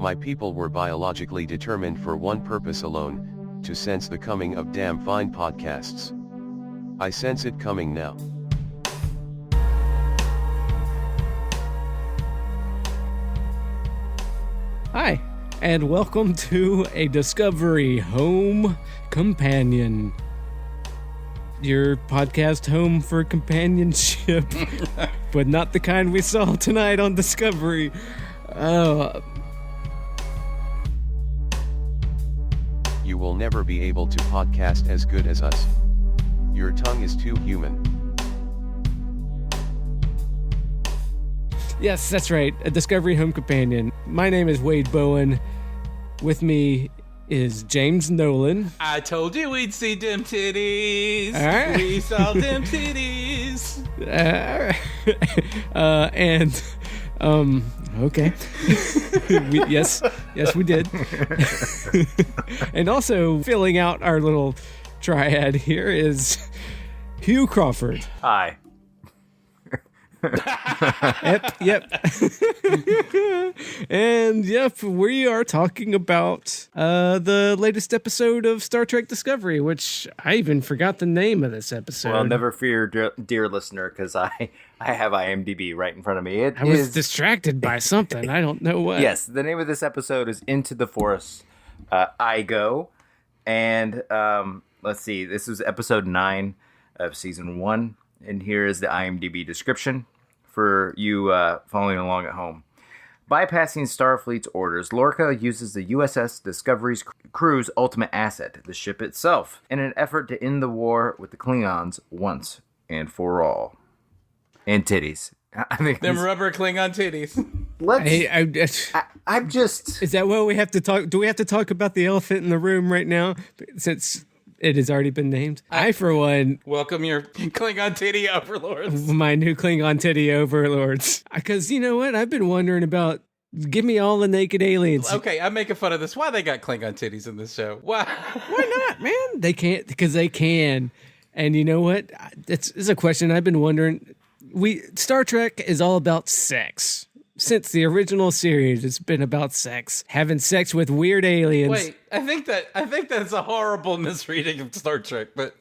My people were biologically determined for one purpose alone, to sense the coming of damn fine podcasts. I sense it coming now. Hi, and welcome to a Discovery Home Companion. Your podcast home for companionship, but not the kind we saw tonight on Discovery. You will never be able to podcast as good as us. Your tongue is too human. Yes, that's right, a Discovery Home Companion. My name is Wade Bowen. With me is James Nolan. I told you we'd see them titties. All right. We saw them titties. Okay. Yes, we did. And also filling out our little triad here is Hugh Crawford. Hi. Yep. And yep, we are talking about the latest episode of Star Trek Discovery, which I even forgot the name of this episode. Well, never fear, dear listener, because I have IMDb right in front of me. I was distracted by something. I don't know what. Yes, the name of this episode is Into the Forest, I Go. And let's see, this is episode 9 of season 1. And here is the IMDb description for you following along at home. Bypassing Starfleet's orders, Lorca uses the USS Discovery's crew's ultimate asset, the ship itself, in an effort to end the war with the Klingons once and for all. And titties. I think Them rubber Klingon titties. I'm just... Is that what we have to talk? Do we have to talk about the elephant in the room right now? Since it has already been named. I, for one... Welcome your Klingon titty overlords. My new Klingon titty overlords. Because you know what? I've been wondering about... Give me all the naked aliens. Okay, I'm making fun of this. Why they got Klingon titties in this show? Why? Why not, man? They can't, because they can. And you know what? It's a question I've been wondering. Star Trek is all about sex. Since the original series, it's been about sex. Having sex with weird aliens. Wait, I think that's a horrible misreading of Star Trek, but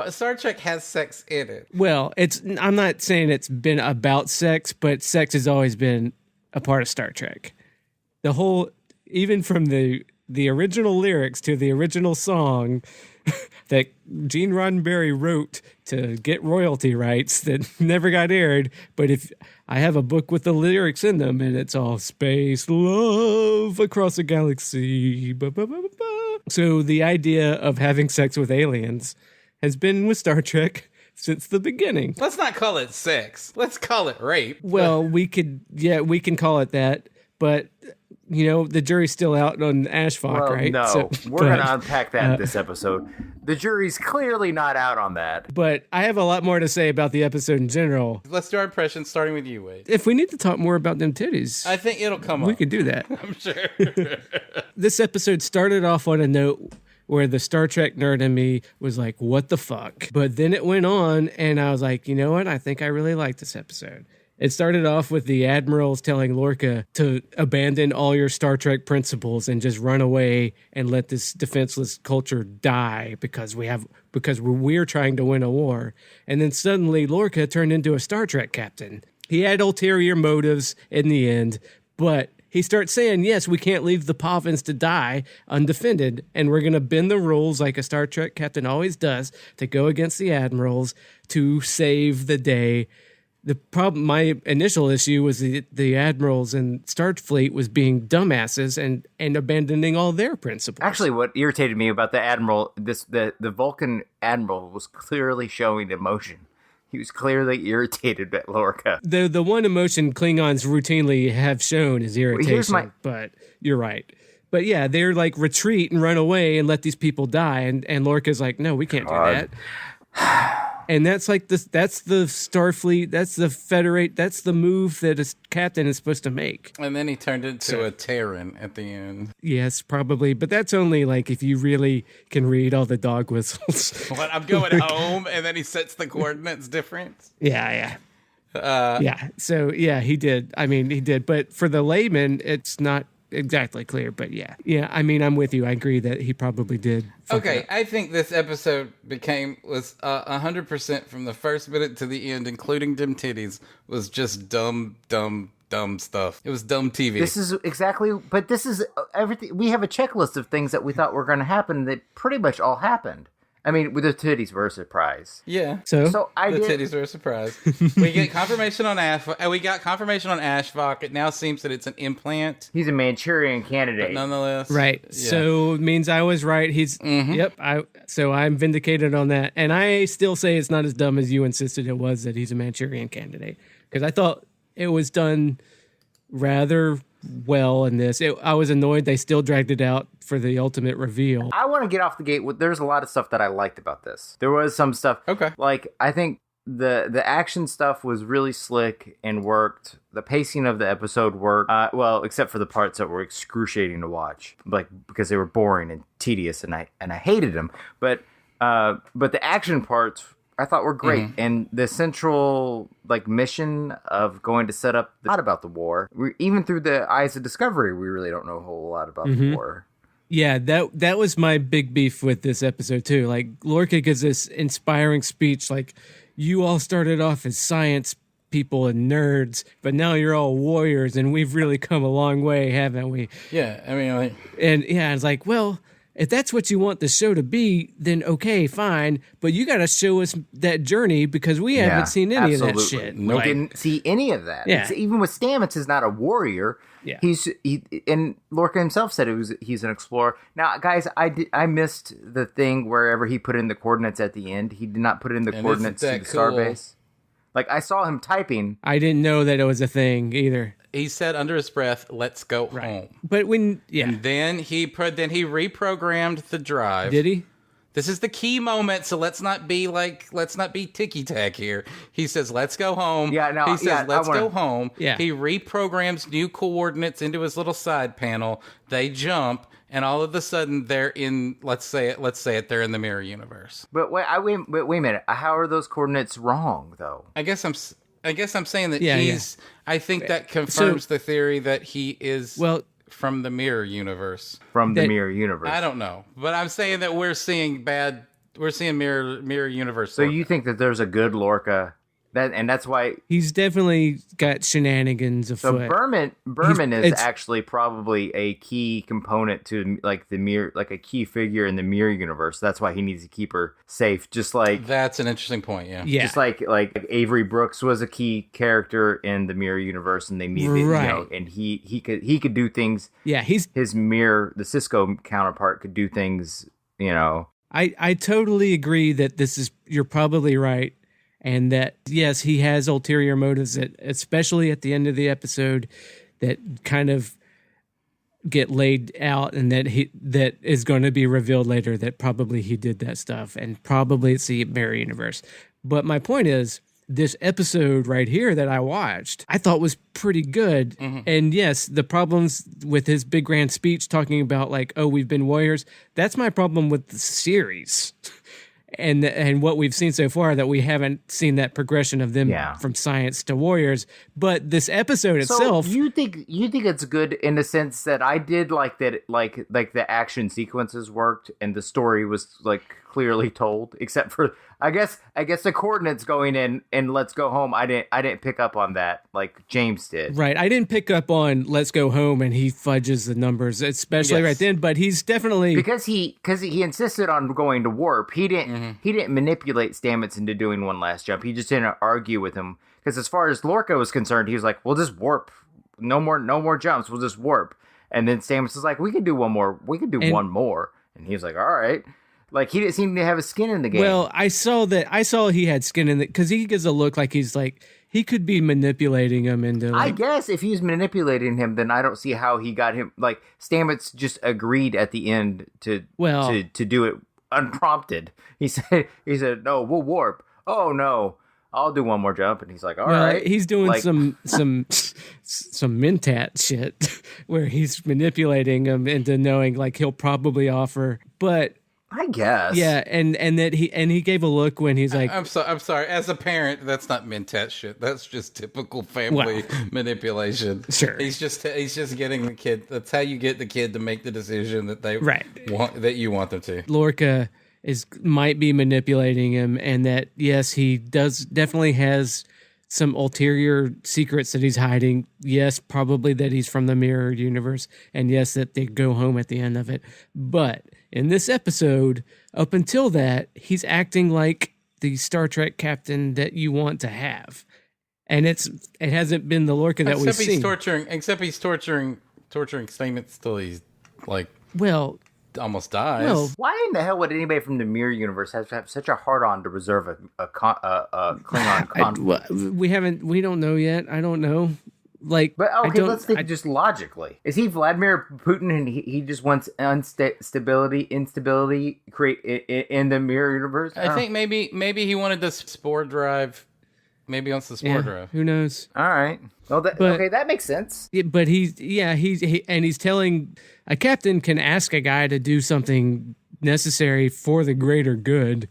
Star Trek has sex in it. Well, I'm not saying it's been about sex, but sex has always been a part of Star Trek. The whole, even from the original lyrics to the original song that Gene Roddenberry wrote to get royalty rights that never got aired, but if I have a book with the lyrics in them and it's all space love across a galaxy. Ba, ba, ba, ba, ba. So the idea of having sex with aliens has been with Star Trek since the beginning. Let's not call it sex. Let's call it rape. Well, we can call it that, but you know, the jury's still out on Ashfaq, right? No, we're going to unpack that in this episode. The jury's clearly not out on that. But I have a lot more to say about the episode in general. Let's do our impressions, starting with you, Wade. If we need to talk more about them titties, I think it'll come up. We could do that. I'm sure. This episode started off on a note where the Star Trek nerd in me was like, what the fuck? But then it went on, and I was like, you know what? I think I really like this episode. It started off with the admirals telling Lorca to abandon all your Star Trek principles and just run away and let this defenseless culture die because we're trying to win a war. And then suddenly Lorca turned into a Star Trek captain. He had ulterior motives in the end, but he starts saying, yes, we can't leave the Pavans to die undefended, and we're going to bend the rules like a Star Trek captain always does to go against the admirals to save the day. The problem, my initial issue was the admirals and Starfleet was being dumbasses and abandoning all their principles. Actually, what irritated me about the admiral, the Vulcan admiral was clearly showing emotion. He was clearly irritated at Lorca. The one emotion Klingons routinely have shown is irritation, but you're right. But yeah, they're like retreat and run away and let these people die, and Lorca's like, no, we can't do that. And that's like that's the Starfleet, that's the Federate, that's the move that a captain is supposed to make. And then he turned into a Terran at the end. Yes, probably. But that's only like if you really can read all the dog whistles. What, I'm going home, and then he sets the coordinates different? Yeah. So, yeah, he did. I mean, he did. But for the layman, it's not exactly clear, but yeah. I mean, I'm with you. I agree that he probably did. Okay, I think this episode was 100% from the first minute to the end, including them titties, was just dumb stuff. It was dumb TV. This is everything. We have a checklist of things that we thought were going to happen that pretty much all happened. I mean, with the titties were a surprise. Yeah. So the titties were a surprise. We get confirmation on We got confirmation on Ashvok. It now seems that it's an implant. He's a Manchurian candidate. But nonetheless. Right. Yeah. So it means I was right. So I'm vindicated on that. And I still say it's not as dumb as you insisted it was, that he's a Manchurian candidate. Because I thought it was done rather well in this. I was annoyed they still dragged it out for the ultimate reveal. I want to get off the gate with, there's a lot of stuff that I liked about this. There was some stuff. Okay. Like, I think the action stuff was really slick and worked. The pacing of the episode worked. Well, except for the parts that were excruciating to watch, like, because they were boring and tedious, and I hated them. But the action parts I thought were great. And the central mission of going to set up not about the war. Even through the eyes of Discovery, we really don't know a whole lot about the war. Yeah, that was my big beef with this episode too. Like, Lorca gives this inspiring speech, like, you all started off as science people and nerds, but now you're all warriors, and we've really come a long way, haven't we? Yeah, I mean, it's like, well, if that's what you want the show to be, then okay, fine. But you got to show us that journey, because we haven't seen any of that shit. We didn't see any of that. Yeah. Even with Stamets is not a warrior. Yeah. And Lorca himself said he's an explorer. Now, guys, I missed the thing wherever he put in the coordinates at the end. He did not put in the coordinates to the starbase. Like, I saw him typing. I didn't know that it was a thing either. He said under his breath, "Let's go home." But and then he reprogrammed the drive. Did he? This is the key moment, so let's not be ticky tack here. He says, "Let's go home." Yeah, no, he says, "Let's go home." Yeah. He reprograms new coordinates into his little side panel. They jump, and all of a sudden they're in. Let's say it. They're in the mirror universe. But wait a minute. How are those coordinates wrong, though? I guess I'm saying that he's. I think that confirms the theory that he is from the mirror universe. From the mirror universe. I don't know, but I'm saying that we're seeing mirror universe. So you think that there's a good Lorca, and that's why he's definitely got shenanigans afoot. So Berman is actually probably a key component to the mirror, like a key figure in the mirror universe. That's why he needs to keep her safe. Just like that's an interesting point. Yeah. Just like Avery Brooks was a key character in the mirror universe, and they needed and he could do things. Yeah, his mirror, the Cisco counterpart, could do things. I totally agree that you're probably right. And that, yes, he has ulterior motives, that, especially at the end of the episode, that kind of get laid out, and that is going to be revealed later, that probably he did that stuff, and probably it's the mirror universe. But my point is, this episode right here that I watched, I thought was pretty good. Mm-hmm. And yes, the problems with his big grand speech talking about we've been warriors, that's my problem with the series. And what we've seen so far, that we haven't seen that progression of them from science to warriors. But this episode itself, you think it's good in the sense that I did like that, like the action sequences worked and the story was clearly told, except for I guess the coordinates going in and let's go home. I didn't pick up on that like James did. Right, I didn't pick up on let's go home, and he fudges the numbers, especially right then. But he's definitely because he insisted on going to warp. He didn't manipulate Stamets into doing one last jump. He just didn't argue with him, because as far as Lorca was concerned, he was like, "We'll just warp. No more jumps. We'll just warp." And then Stamets was like, "We can do one more. We can do one more." And he was like, "All right." Like, he didn't seem to have a skin in the game. Well, I saw he had skin in it, because he gives a look like he's he could be manipulating him into. I guess if he's manipulating him, then I don't see how he got him. Like, Stamets just agreed at the end to do it unprompted. He said, "No, we'll warp." "Oh no, I'll do one more jump." And he's like, "All right." He's doing some Mentat shit where he's manipulating him into knowing he'll probably offer. But I guess. Yeah, and that he gave a look when he's like, I'm sorry. As a parent, that's not mentat shit. That's just typical family manipulation. Sure. He's just getting the kid. That's how you get the kid to make the decision that they want, that you want them to. Lorca might be manipulating him, and that yes, he definitely has some ulterior secrets that he's hiding. Yes, probably that he's from the mirror universe, and yes, that they go home at the end of it. But in this episode, up until that, he's acting like the Star Trek captain that you want to have, and it hasn't been the Lorca that we've seen. Except he's torturing statements till he's like, well, almost dies. Well, why in the hell would anybody from the mirror universe have to have such a hard-on to reserve a Klingon we don't know yet. I don't know. Like, but okay, let's think just logically. Is he Vladimir Putin and he just wants instability create in the mirror universe? I think maybe he wanted the spore drive. Maybe he wants the spore drive. Who knows? All right. Well, okay, that makes sense. But he's telling a captain can ask a guy to do something necessary for the greater good,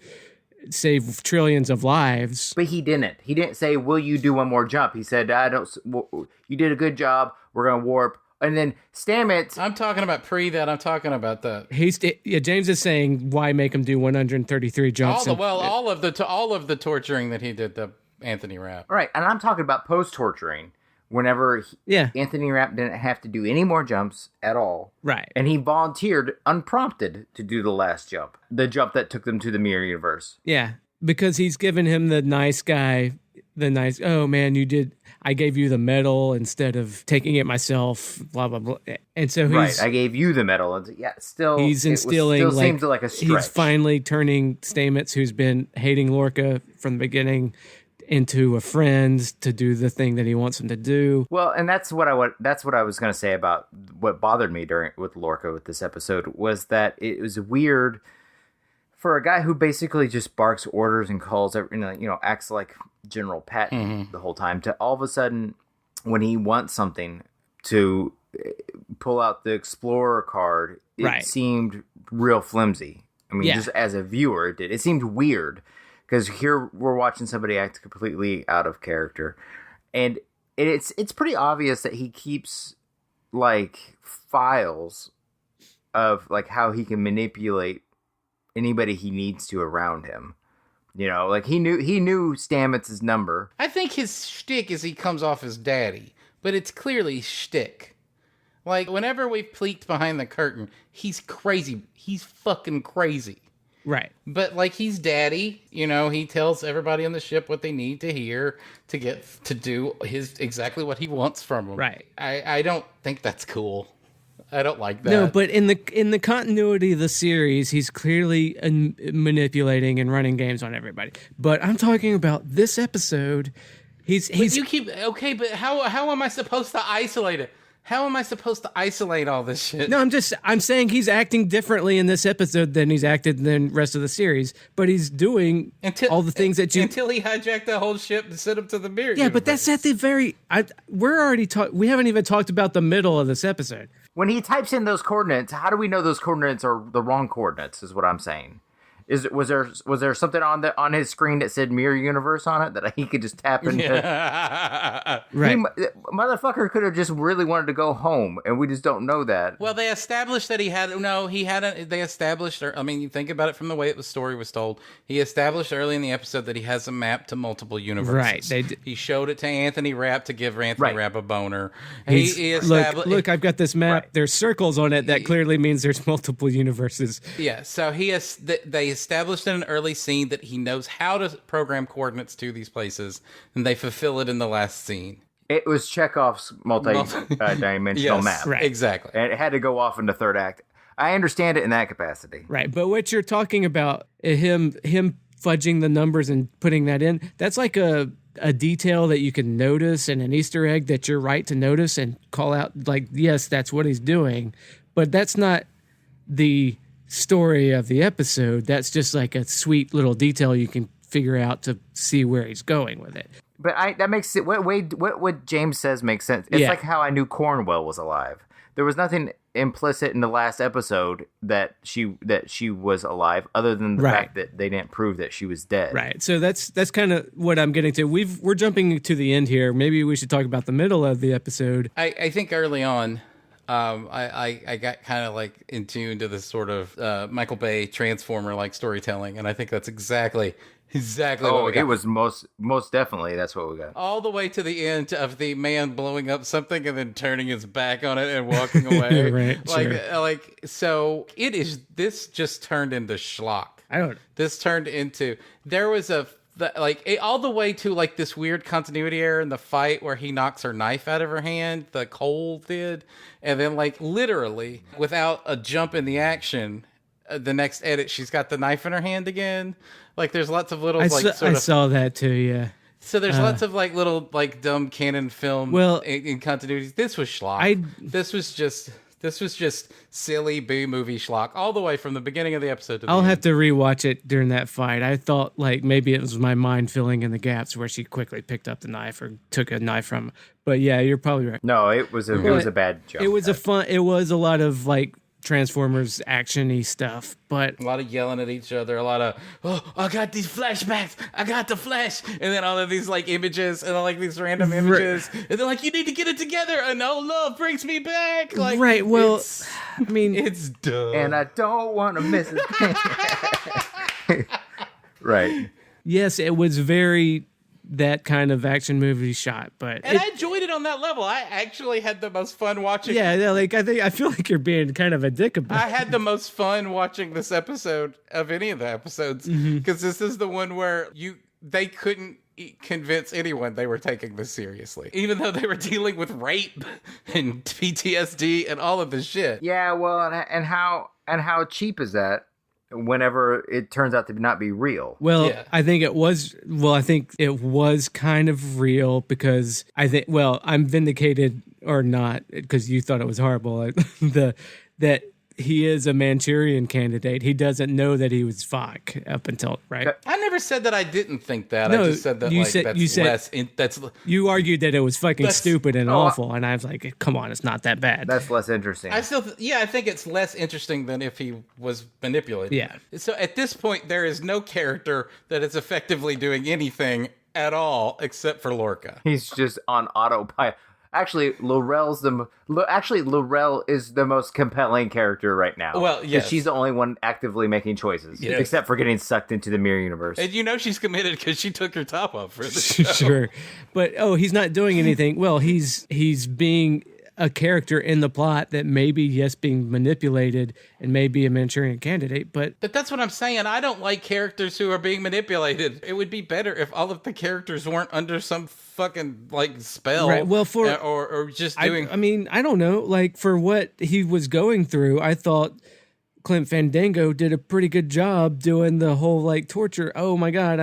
save trillions of lives. But he didn't. He didn't say, "Will you do one more jump?" He said, "I don't. You did a good job. We're gonna warp." And then Stamets. I'm talking about that. I'm talking about that. James is saying, why make him do 133 jumps? All of the torturing that he did to Anthony Rapp. Right, and I'm talking about post-torturing. Whenever Anthony Rapp didn't have to do any more jumps at all. Right. And he volunteered unprompted to do the last jump. The jump that took them to the mirror universe. Yeah, because he's given him the nice guy, oh man, I gave you the medal instead of taking it myself, blah, blah, blah. And so I gave you the medal. And he's instilling, seems like a stretch. He's finally turning Stamets, who's been hating Lorca from the beginning, into a friend to do the thing that he wants him to do. Well, and that's what I was going to say about what bothered me with Lorca with this episode was that it was weird for a guy who basically just barks orders and calls, acts like General Patton the whole time, to all of a sudden when he wants something to pull out the Explorer card, it seemed real flimsy. I mean, just as a viewer, it did. It seemed weird. Because here we're watching somebody act completely out of character. And it's pretty obvious that he keeps, like, files of, like, how he can manipulate anybody he needs to around him. You know, like, he knew Stamets' number. I think his shtick is he comes off as daddy. But it's clearly shtick. Like, whenever we've peeked behind the curtain, he's crazy. He's fucking crazy. Right. But like he's daddy, he tells everybody on the ship what they need to hear to get to do exactly what he wants from them. Right. I don't think that's cool. I don't like that. No, but in the continuity of the series, he's clearly manipulating and running games on everybody. But I'm talking about this episode. But how am I supposed to isolate it? How am I supposed to isolate all this shit? No, I'm saying he's acting differently in this episode than he's acted in the rest of the series, but he's doing all the things that until he hijacked the whole ship and sent him to the mirror. Yeah, but that's at the we haven't even talked about the middle of this episode. When he types in those coordinates, how do we know those coordinates are the wrong coordinates? Is what I'm saying. Was there something on his screen that said mirror universe on it that he could just tap into? Yeah. Right. Motherfucker could have just really wanted to go home, and we just don't know that. Well, they established that you think about it from the way the story was told. He established early in the episode that he has a map to multiple universes. Right. He showed it to Anthony Rapp to give Anthony Rapp a boner. Look, I've got this map. Right. There's circles on it. That clearly means there's multiple universes. Yeah, so they established in an early scene that he knows how to program coordinates to these places, and they fulfill it in the last scene. It was Chekhov's multi-dimensional map. Right. Exactly. And it had to go off in the third act. I understand it in that capacity. Right, but what you're talking about, him fudging the numbers and putting that in, that's like a detail that you can notice and an Easter egg that you're right to notice and call out, like, yes, that's what he's doing. But that's not the story of the episode. That's just like a sweet little detail you can figure out to see where he's going with it. But that makes it what James says makes sense. It's like how I knew Cornwell was alive. there was nothing implicit in the last episode that she was alive, other than the fact that they didn't prove that she was dead. Right. So that's kind of what I'm getting to. We're jumping to the end here. Maybe we should talk about the middle of the episode. I think early on, I got kind of like in tune to this sort of Michael Bay Transformer like storytelling, and I think that's exactly what we got. It was most definitely that's what we got. All the way to the end of the man blowing up something and then turning his back on it and walking away. Right, like so it is. This just turned into schlock. This turned into all the way to like this weird continuity error in the fight where he knocks her knife out of her hand, the Cole did, and then like literally without a jump in the action, the next edit she's got the knife in her hand again. Like there's lots of little I saw that too. Yeah. So there's lots of like little like dumb canon film in continuity. This was schlock. This was just silly B movie schlock all the way from the beginning of the episode to the I'll end. have to rewatch it during that fight. I thought like maybe it was my mind filling in the gaps where she quickly picked up the knife or took a knife from. But yeah, you're probably right. No, it was a bad job. It was a lot of like Transformers action-y stuff, but a lot of yelling at each other, a lot of, oh, I got these flashbacks, I got the flash, and then all of these like images and like these random images, and they're like, you need to get it together, and oh, love brings me back. Like, right, well, I mean, it's dumb. And I don't want to miss it. Right. Yes, it was very that kind of action movie shot, but I enjoyed it on that level. I actually had the most fun watching. Yeah, like I feel like you're being kind of a dick about it. I had the most fun watching this episode of any of the episodes because this is the one where they couldn't convince anyone they were taking this seriously, even though they were dealing with rape and PTSD and all of this shit. Yeah, well, and how cheap is that? Whenever it turns out to not be real. Well, yeah. I think it was kind of real because I'm vindicated or not because you thought it was horrible. That he is a Manchurian candidate. He doesn't know that he was Fock up until, right? I never said that I didn't think that. No, I just said that you argued that it was fucking stupid and awful, and I was like, come on, it's not that bad. That's less interesting. I think it's less interesting than if he was manipulated. Yeah. So at this point, there is no character that is effectively doing anything at all except for Lorca. He's just on autopilot. Actually, Laurel is the most compelling character right now. Well, yes. She's the only one actively making choices, except for getting sucked into the mirror universe. And she's committed because she took her top off for the show. Sure. But, he's not doing anything. Well, he's being a character in the plot that maybe, yes, being manipulated and may be a Manchurian candidate, but that's what I'm saying. I don't like characters who are being manipulated. It would be better if all of the characters weren't under some fucking like spell, right? Well, or just doing. I mean, I don't know. Like for what he was going through, I thought Clint Fandango did a pretty good job doing the whole like torture. Oh my god!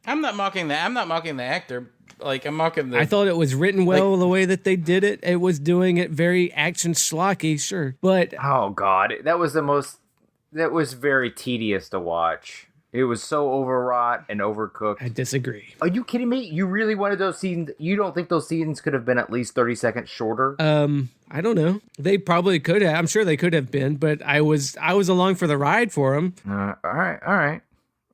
I'm not mocking that. I'm not mocking the actor. Like I'm mocking I thought it was written well the way that they did it. It was doing it very action schlocky, sure, but oh god, that was very tedious to watch. It was so overwrought and overcooked. I disagree. Are you kidding me? You really wanted those scenes? You don't think those scenes could have been at least 30 seconds shorter? I don't know. They probably could have. I'm sure they could have been, but I was along for the ride for them. All right.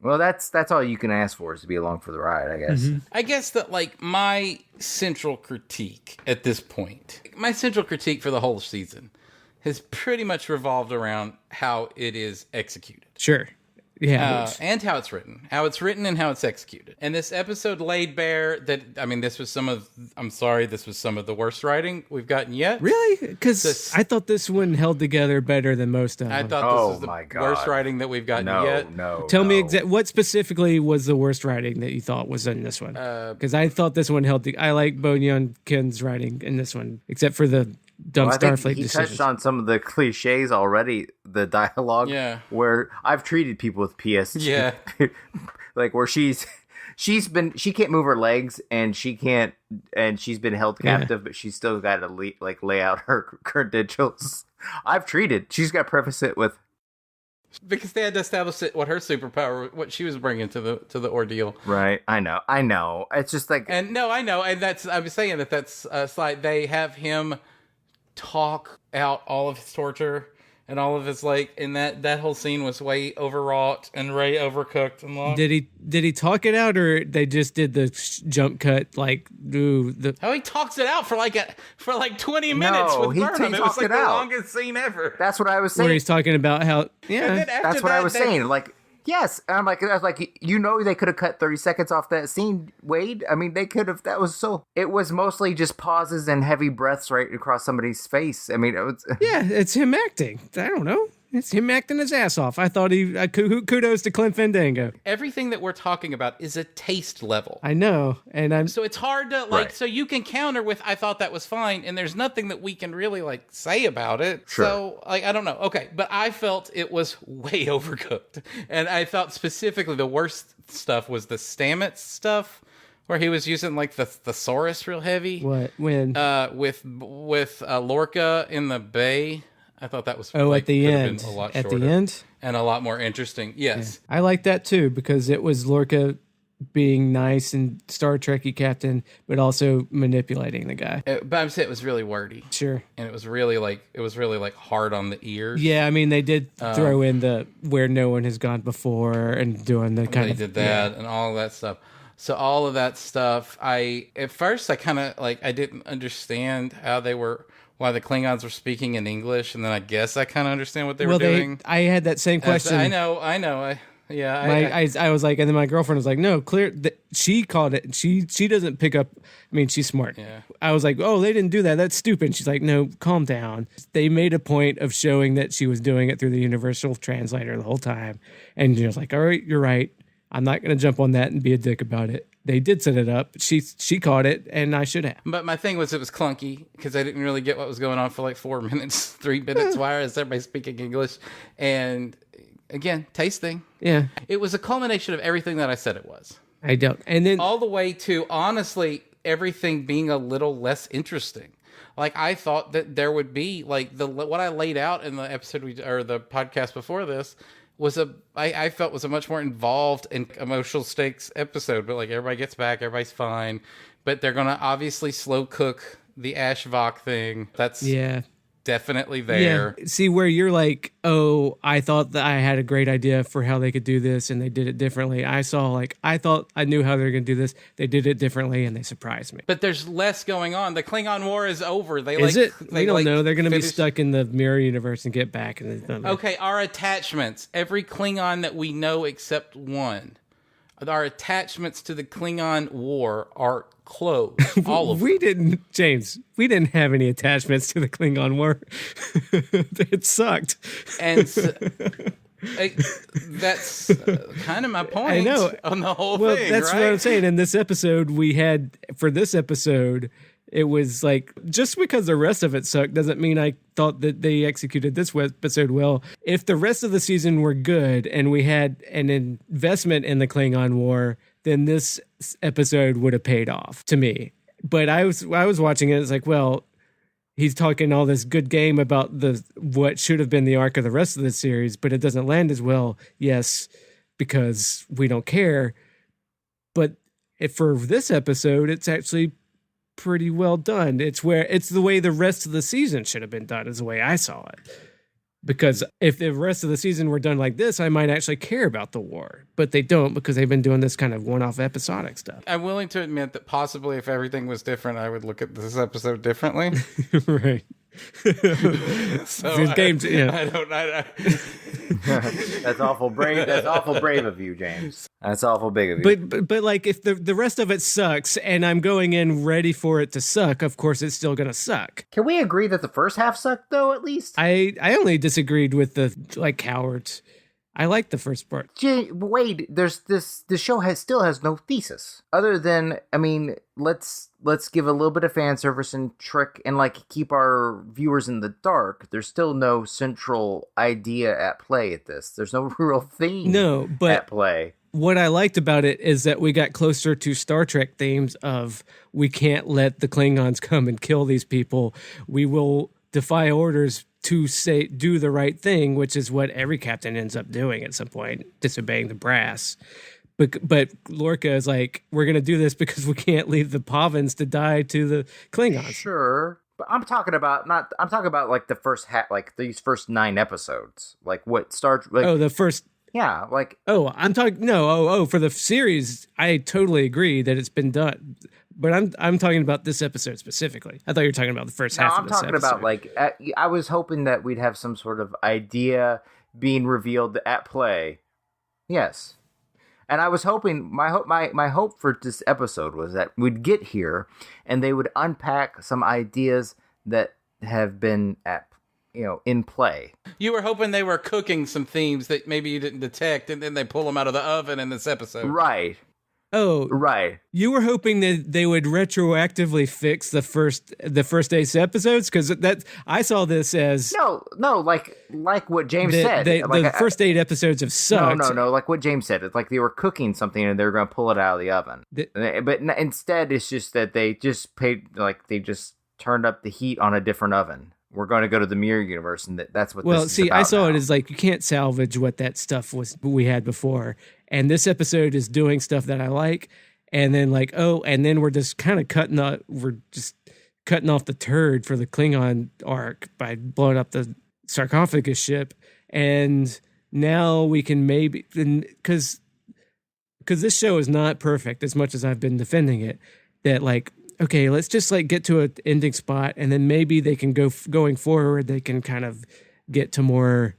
Well, that's all you can ask for is to be along for the ride, I guess. Mm-hmm. I guess that like my central critique at this point, my central critique for the whole season has pretty much revolved around how it is executed. Sure. Yeah. And how it's written and how it's executed. And this episode laid bare that, I mean, this was some of the worst writing we've gotten yet. Really? Because I thought this one held together better than most of them. I thought this was the worst writing that we've gotten yet. Tell me what specifically was the worst writing that you thought was in this one? Because I thought this one held I like Bo Yeon Kin's writing in this one, except for the dumb Starfleet he decisions. touched on some of the cliches already, the dialogue, where I've treated people with PSG, like where she can't move her legs and she's been held captive, but she's still got to lay out her credentials. She's got to preface it with, because they had to establish what her superpower, what she was bringing to the ordeal. Right. I know. It's just like, I know, and I'm saying that's like they have him talk out all of his torture and all of his and that whole scene was way overwrought and way overcooked and long. Did he talk it out, or they just did the jump cut Oh, he talks it out for 20 minutes with Burnham. It was the longest scene ever. That's what I was saying. Where he's talking about how that's what I was saying. Yes, and I was like, they could have cut 30 seconds off that scene, Wade. I mean, they could have. It was mostly just pauses and heavy breaths right across somebody's face. I mean, it was. Yeah, it's him acting. I don't know. It's him acting his ass off. I thought kudos to Clint Fandango. Everything that we're talking about is a taste level. I know. So it's hard to so you can counter with, I thought that was fine. And there's nothing that we can really say about it. Sure. So I don't know. Okay. But I felt it was way overcooked. And I thought specifically the worst stuff was the Stamets stuff, where he was using the thesaurus real heavy. What? When? With Lorca in the bay. I thought that was at the end. A lot at shorter the end, and a lot more interesting. Yes, yeah. I like that too, because it was Lorca being nice and Star Trekky captain, but also manipulating the guy. But I'm saying it was really wordy. Sure, and it was really hard on the ears. Yeah, I mean they did throw in the where no one has gone before and doing the kind of they did that and all of that stuff. So all of that stuff, at first I kind of I didn't understand why the Klingons were speaking in English, and then I guess I kind of understand what they were doing. I had that same question. I know. I was like, and then my girlfriend was like, no, clear. She called it. She doesn't pick up. I mean, she's smart. Yeah. I was like, oh, they didn't do that. That's stupid. And she's like, no, calm down. They made a point of showing that she was doing it through the universal translator the whole time. And she was like, all right, you're right. I'm not going to jump on that and be a dick about it. They did set it up. She caught it, and I should have. But my thing was, it was clunky because I didn't really get what was going on for 4 minutes, 3 minutes. Why is everybody speaking English? And again, taste thing. Yeah, it was a culmination of everything that I said it was. I don't, and then all the way to honestly everything being a little less interesting. I thought that there would be what I laid out in the episode or the podcast before this. I felt was a much more involved and emotional stakes episode, but everybody gets back, everybody's fine, but they're gonna obviously slow cook the Ashvok thing. That's definitely there. Yeah. See where you're like, oh, I thought that I had a great idea for how they could do this, and they did it differently. I saw I thought I knew how they were going to do this. They did it differently, and they surprised me. But there's less going on. The Klingon War is over. Is it? We don't know. They're going to be stuck in the mirror universe and get back. Okay, our attachments. Every Klingon that we know except one. Our attachments to the Klingon War are closed. All of them. James, we didn't have any attachments to the Klingon War. It sucked. And that's kind of my point. I know. On the whole thing, that's right? what I'm saying. In this episode, for this episode, it was just because the rest of it sucked doesn't mean I thought that they executed this episode well. If the rest of the season were good and we had an investment in the Klingon War, then this episode would have paid off to me. But I was watching it. It's well, he's talking all this good game about what should have been the arc of the rest of the series, but it doesn't land as well. Yes, because we don't care. But for this episode, it's actually pretty well done. It's the way the rest of the season should have been done, is the way I saw it. Because if the rest of the season were done like this, I might actually care about the war. But they don't, because they've been doing this kind of one-off episodic stuff. I'm willing to admit that possibly if everything was different, I would look at this episode differently. Right. So games, yeah. I don't. That's awful brave. That's awful brave of you, James. That's awful big of you. But if the rest of it sucks and I'm going in ready for it to suck, of course it's still gonna suck. Can we agree that the first half sucked though? At least I only disagreed with the cowards. I like the first part. Wade, the show still has no thesis other than, I mean, let's give a little bit of fan service and trick and keep our viewers in the dark. There's still no central idea at play at this. There's no real theme at play. What I liked about it is that we got closer to Star Trek themes of we can't let the Klingons come and kill these people. We will defy orders to do the right thing, which is what every captain ends up doing at some point, disobeying the brass. But Lorca is we're going to do this because we can't leave the Pavans to die to the Klingons. Sure, But I'm talking about like the first like these first 9 episodes. Like what starts like the first. Yeah, like I'm talking for the series. I totally agree that it's been done, but I'm talking about this episode specifically. I thought you were talking about the first half. I'm talking about like I was hoping that we'd have some sort of idea being revealed at play. Yes. And I was hoping my hope for this episode was that we'd get here and they would unpack some ideas that have been in play. You were hoping they were cooking some themes that maybe you didn't detect, and then they pull them out of the oven in this episode. Right. Oh, right. You were hoping that they would retroactively fix the first 8 episodes, because that I saw this as no, like what James said. The first 8 episodes have sucked. No, like what James said. It's like they were cooking something and they were going to pull it out of the oven. But instead, it's just that they just turned up the heat on a different oven. We're going to go to the mirror universe, and that's what. Well, this is about I saw now. it as like you can't salvage what that stuff was we had before, and this episode is doing stuff that I like, and then and then we're just kind of cutting off the turd for the Klingon arc by blowing up the sarcophagus ship, and now we can maybe because this show is not perfect as much as I've been defending it, that like. Okay, let's just get to an ending spot, and then maybe they can going forward. They can kind of get to more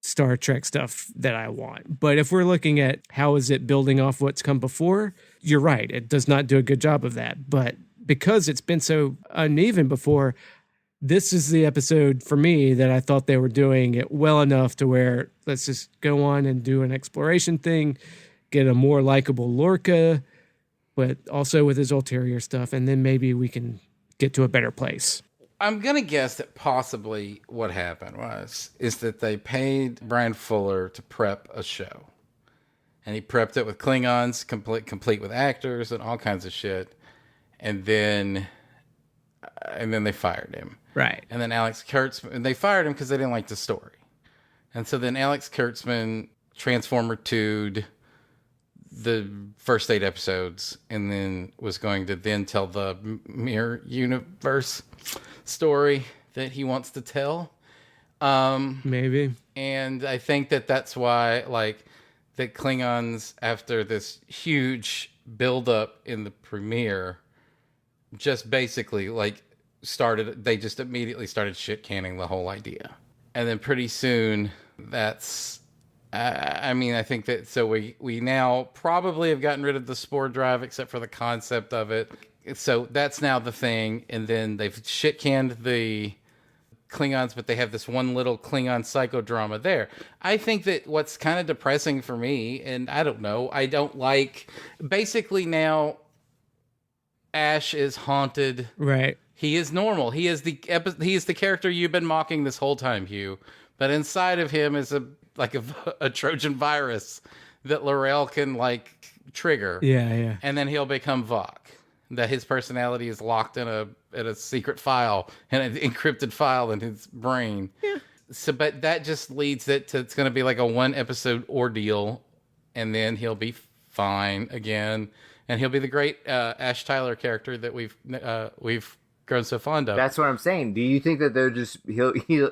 Star Trek stuff that I want. But if we're looking at how is it building off what's come before, you're right. It does not do a good job of that. But because it's been so uneven before, this is the episode for me that I thought they were doing it well enough to where let's just go on and do an exploration thing, get a more likable Lorca, but also with his ulterior stuff, and then maybe we can get to a better place. I'm going to guess that possibly what happened is that they paid Brian Fuller to prep a show. And he prepped it with Klingons, complete with actors and all kinds of shit. And then they fired him. Right. And then Alex Kurtzman, they fired him because they didn't like the story. And so then Alex Kurtzman Transformer 2'd the first 8 episodes, and then was going to then tell the mirror universe story that he wants to tell. Maybe. And I think that's why, the Klingons, after this huge buildup in the premiere, just basically, they just immediately started shit canning the whole idea. And then pretty soon, I think that so we now probably have gotten rid of the spore drive except for the concept of it. So that's now the thing. And then they've shit canned the Klingons, but they have this one little Klingon psychodrama there. I think that what's kind of depressing for me, and I don't know, I don't like, basically now Ash is haunted. Right. He is normal. He is the character you've been mocking this whole time, Hugh. But inside of him is a Trojan virus that L'Oreal can trigger. Yeah. And then he'll become Vok. That his personality is locked in a secret file, in an encrypted file in his brain. Yeah. So, but that just leads it to, it's going to be like a 1-episode ordeal, and then he'll be fine again, and he'll be the great Ash Tyler character that we've grown so fond of. That's what I'm saying. Do you think that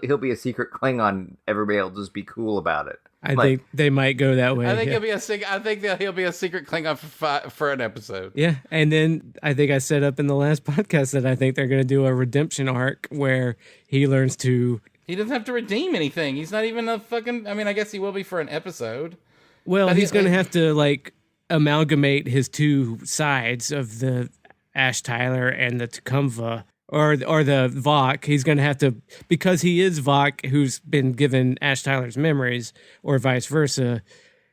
he'll be a secret Klingon? Everybody will just be cool about it. I think they might go that way. I think he'll be a secret Klingon for an episode. Yeah, and then I think I said up in the last podcast that I think they're going to do a redemption arc where he learns to. He doesn't have to redeem anything. He's not even a fucking. I mean, I guess he will be for an episode. Well, he's going to have to amalgamate his two sides of the Ash Tyler and the Tecumseh, or the Vok. He's going to have to, because he is Vok who's been given Ash Tyler's memories, or vice versa,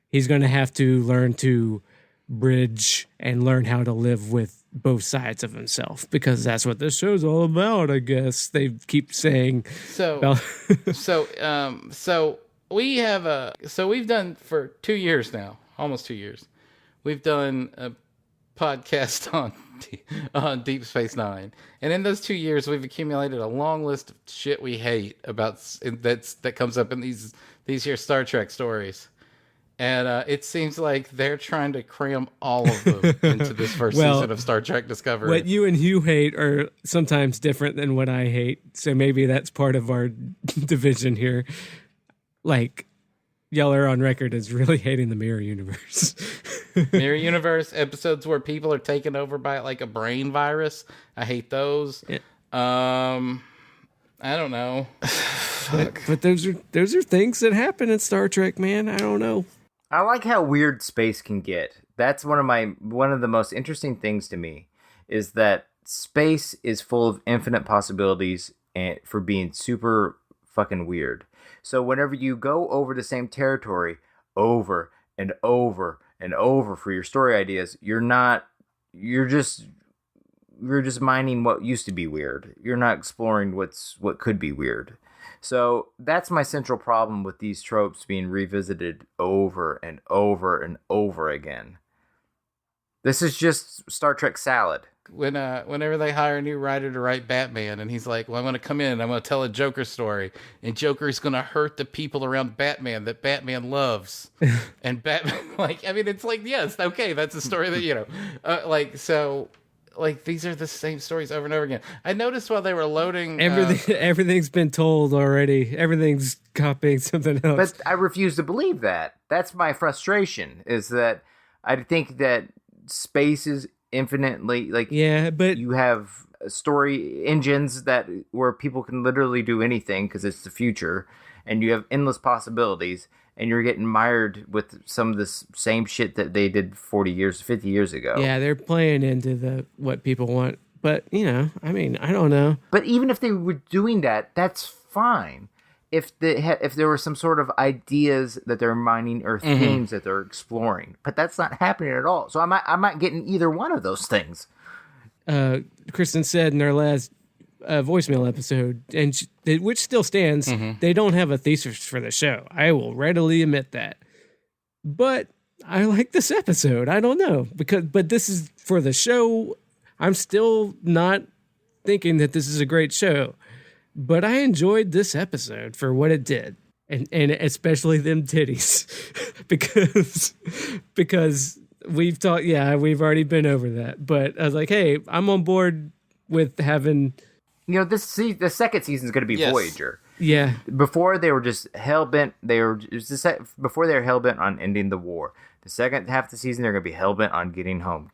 he's going to have to learn to bridge and learn how to live with both sides of himself, because that's what this show's all about, I guess. They keep saying. So we've done for 2 years now, almost 2 years. We've done a podcast on Deep Space Nine, and in those 2 years, we've accumulated a long list of shit we hate about that comes up in these here Star Trek stories. And it seems like they're trying to cram all of them into this first season of Star Trek Discovery. What you and Hugh hate are sometimes different than what I hate. So maybe that's part of our division here. Like, y'all are on record as really hating the Mirror Universe. Mirror Universe episodes where people are taken over by like a brain virus. I hate those. Yeah. I don't know. But those are things that happen in Star Trek, man. I don't know. I like how weird space can get. That's one of the most interesting things to me, is that space is full of infinite possibilities and for being super fucking weird. So whenever you go over the same territory over and over and over for your story ideas, you're just mining what used to be weird. You're not exploring what could be weird. So that's my central problem with these tropes being revisited over and over and over again. This is just Star Trek salad. Whenever they hire a new writer to write Batman, and he's like, well, I'm going to come in and I'm going to tell a Joker story, and Joker's going to hurt the people around Batman that Batman loves. And Batman, it's like, yes, okay, that's a story that, so... Like, these are the same stories over and over again. I noticed while they were loading... Everything's been told already. Everything's copying something else. But I refuse to believe that. That's my frustration, is that I think that space is infinitely... but you have story engines where people can literally do anything because it's the future, and you have endless possibilities, and you're getting mired with some of this same shit that they did 40 years, 50 years ago. Yeah, they're playing into what people want. But, I don't know. But even if they were doing that, that's fine. If there were some sort of ideas that they're mining or themes that they're exploring. But that's not happening at all. So I'm not getting either one of those things. Kristen said in our last voicemail episode, and which still stands, they don't have a thesis for the show. I will readily admit that. But I like this episode. I don't know, but this is for the show. I'm still not thinking that this is a great show, but I enjoyed this episode for what it did, and especially them titties, because we've talked. Yeah, we've already been over that. But I was like, hey, I'm on board with having. The second season is going to be Voyager. Yeah. Before they were just hell bent. Before they were hell bent on ending the war. The second half of the season, they're going to be hell bent on getting home.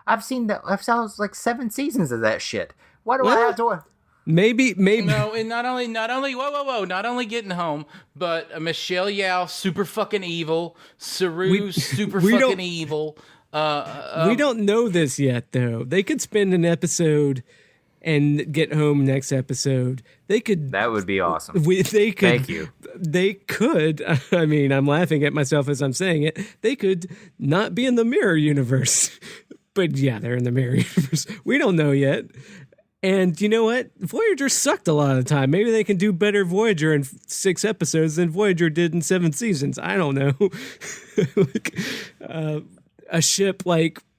I've saw like 7 seasons of that shit. Why do I have to? Maybe. No, and not only. Whoa! Not only getting home, but Michelle Yeoh, super fucking evil. Saru, super fucking evil. We don't know this yet, though. They could spend an episode and get home next episode. That would be awesome. Thank you. They could. I mean, I'm laughing at myself as I'm saying it. They could not be in the Mirror Universe. But yeah, they're in the Mirror Universe. We don't know yet. And you know what? Voyager sucked a lot of the time. Maybe they can do better Voyager in 6 episodes than Voyager did in 7 seasons. I don't know. A ship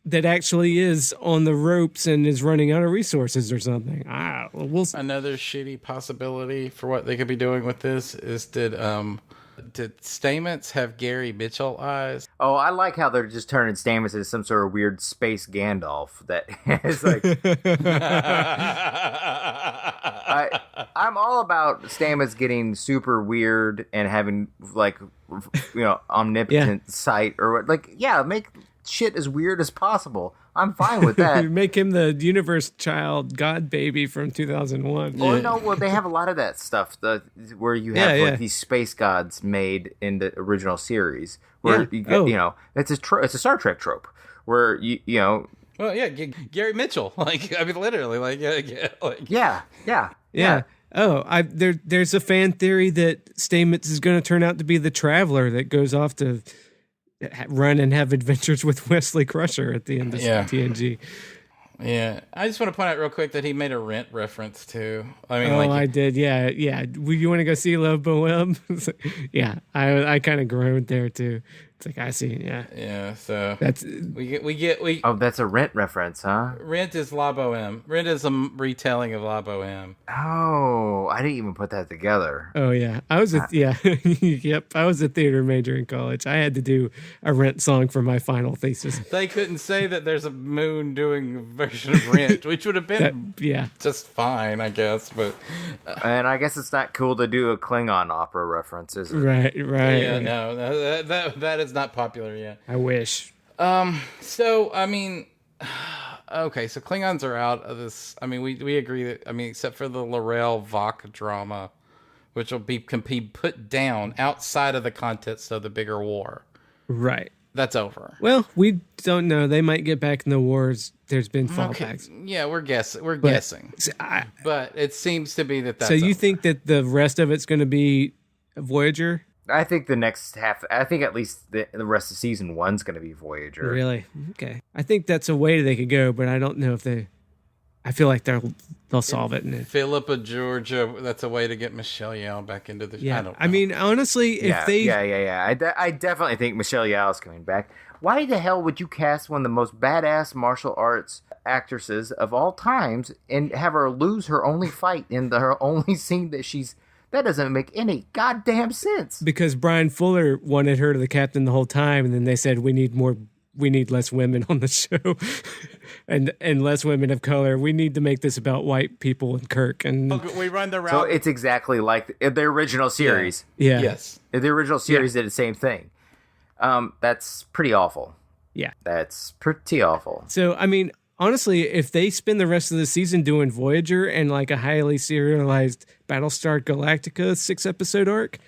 that actually is on the ropes and is running out of resources or something. Another shitty possibility for what they could be doing with this is did Stamets have Gary Mitchell eyes? Oh, I like how they're just turning Stamets into some sort of weird space Gandalf that is like... I'm all about Stamets getting super weird and having omnipotent sight or make shit as weird as possible. I'm fine with that. Make him the universe child god baby from 2001. Oh no, well they have a lot of that stuff where you have these space gods made in the original series where it's a Star Trek trope where you know. Well, yeah, Gary Mitchell, literally, yeah. Oh, there's a fan theory that Stamets is going to turn out to be the traveler that goes off to run and have adventures with Wesley Crusher at the end of TNG. Yeah, I just want to point out real quick that he made a Rent reference too. I did. Yeah. You want to go see Love Bohem? Yeah, I kind of groaned there too. It's like, I see, yeah. Yeah, so that's Oh, that's a Rent reference, huh? Rent is La Boheme. Rent is a retelling of La Boheme. Oh, I didn't even put that together. Oh yeah, I was yep. I was a theater major in college. I had to do a Rent song for my final thesis. They couldn't say that there's a moon doing a version of Rent, which would have been just fine, I guess. But and I guess it's not cool to do a Klingon opera reference, is it? Right. Yeah, no, that is not popular yet. I wish. So I mean, okay, so Klingons are out of this. I mean, we agree that, I mean, except for the L'Orelle Vok drama, which can be put down outside of the context of the bigger war. Right. That's over. Well, we don't know. They might get back in the wars. There's been fallbacks. Okay. Yeah, we're guessing. But it seems to be that's so you over. think that the rest of it's going to be Voyager? I think the next half, I think at least the rest of season 1's going to be Voyager. Really? Okay. I think that's a way they could go, but I don't know if they. I feel like they'll solve it. Philippa Georgia, that's a way to get Michelle Yeoh back into the. Yeah. I don't know. I mean, honestly, if they. Yeah. I definitely think Michelle Yeoh is coming back. Why the hell would you cast one of the most badass martial arts actresses of all times and have her lose her only fight in her only scene that she's. That doesn't make any goddamn sense. Because Brian Fuller wanted her to the captain the whole time, and then they said we need less women on the show, and less women of color. We need to make this about white people and Kirk. And we run the route. So it's exactly like the original series. Yeah. Yes. The original series did the same thing. That's pretty awful. Yeah. That's pretty awful. So I mean, honestly, if they spend the rest of the season doing Voyager and like a highly serialized Battlestar Galactica 6-episode arc,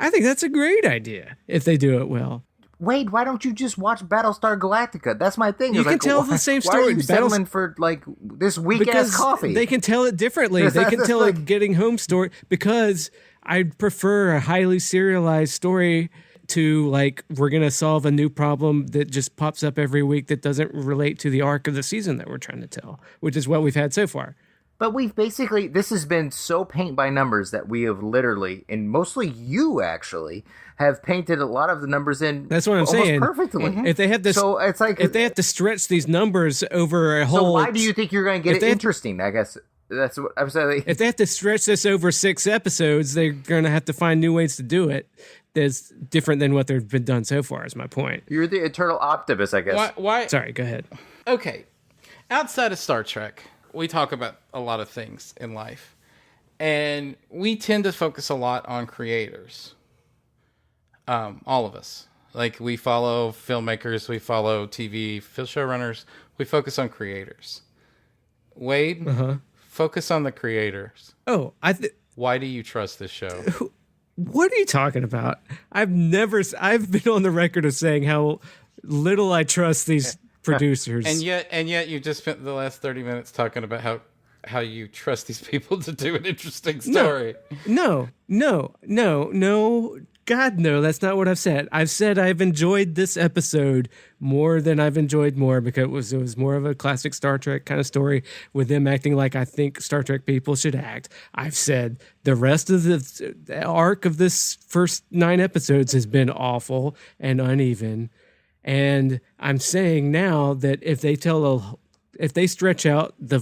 I think that's a great idea if they do it well. Wade, why don't you just watch Battlestar Galactica? That's my thing. You can tell the same story. Why are you settling for like this weak-ass coffee? They can tell it differently. They can tell a getting home story, because I'd prefer a highly serialized story to like, we're going to solve a new problem that just pops up every week that doesn't relate to the arc of the season that we're trying to tell, which is what we've had so far. But we've basically, this has been so paint by numbers that we have literally, and mostly you actually, have painted a lot of the numbers in. That's what I'm saying. Perfectly. Mm-hmm. If they have this, so it's like if they have to stretch these numbers over a whole. So why do you think you're going to get it interesting? I guess that's what I'm saying. If they have to stretch this over 6 episodes, they're going to have to find new ways to do it. That's different than what they've been done so far. Is my point. You're the eternal optimist, I guess. Why? Sorry, go ahead. Okay, outside of Star Trek, we talk about a lot of things in life, and we tend to focus a lot on creators. All of us, like, we follow filmmakers, we follow TV showrunners, we focus on creators. Wade, focus on the creators. Oh, why do you trust this show? What are you talking about? I've been on the record of saying how little I trust these producers. And yet you just spent the last 30 minutes talking about how you trust these people to do an interesting story. No. God, no, that's not what I've said. I've said I've enjoyed this episode more than I've enjoyed more, because it was more of a classic Star Trek kind of story with them acting like I think Star Trek people should act. I've said the rest of the arc of this first 9 episodes has been awful and uneven. And I'm saying now that if they stretch out the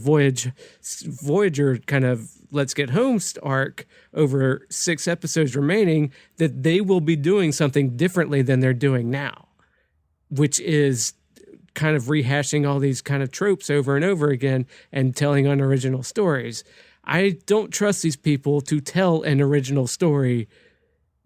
Voyager kind of Let's Get Home arc over 6 episodes remaining, that they will be doing something differently than they're doing now, which is kind of rehashing all these kind of tropes over and over again and telling unoriginal stories. I don't trust these people to tell an original story,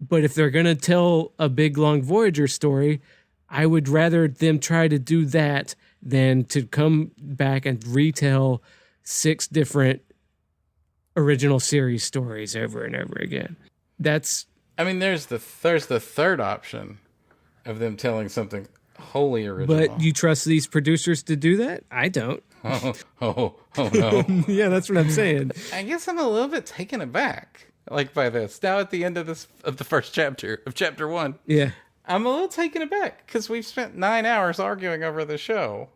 but if they're going to tell a big, long Voyager story, I would rather them try to do that than to come back and retell 6 different original series stories over and over again. There's the third option of them telling something wholly original. But you trust these producers to do that? I don't. Oh no. Yeah, that's what I'm saying. I guess I'm a little bit taken aback, like, by this. Now at the end of the first chapter of chapter 1. Yeah. I'm a little taken aback because we've spent 9 hours arguing over the show.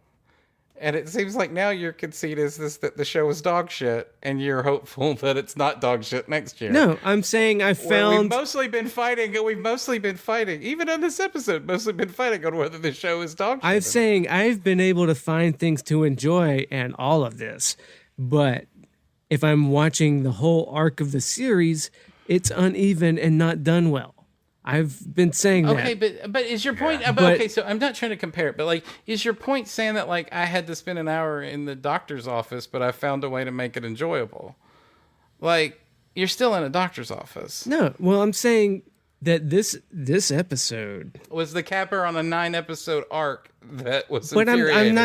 And it seems like now your conceit is this, that the show is dog shit, and you're hopeful that it's not dog shit next year. No, I'm saying I found... We've mostly been fighting, even on this episode, mostly been fighting on whether the show is dog shit. I'm saying I've been able to find things to enjoy and all of this, but if I'm watching the whole arc of the series, it's uneven and not done well. I've been saying that. Okay, but is your point... okay, so I'm not trying to compare it, but like, is your point saying that like I had to spend an hour in the doctor's office, but I found a way to make it enjoyable? Like, you're still in a doctor's office. No, well, I'm saying that this episode was the capper on a 9-episode arc that was but infuriating.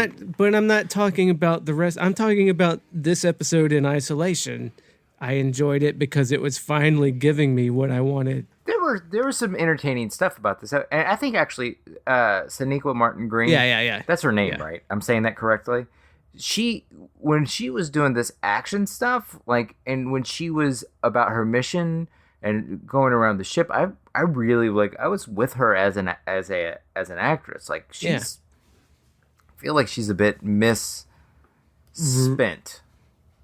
I'm not talking about the rest. I'm talking about this episode in isolation. I enjoyed it because it was finally giving me what I wanted. There was some entertaining stuff about this. And I think actually Sonequa Martin Green. Yeah. That's her name, right? I'm saying that correctly. When she was doing this action stuff, like, and when she was about her mission and going around the ship, I really I was with her as an actress. Like, I feel like she's a bit misspent.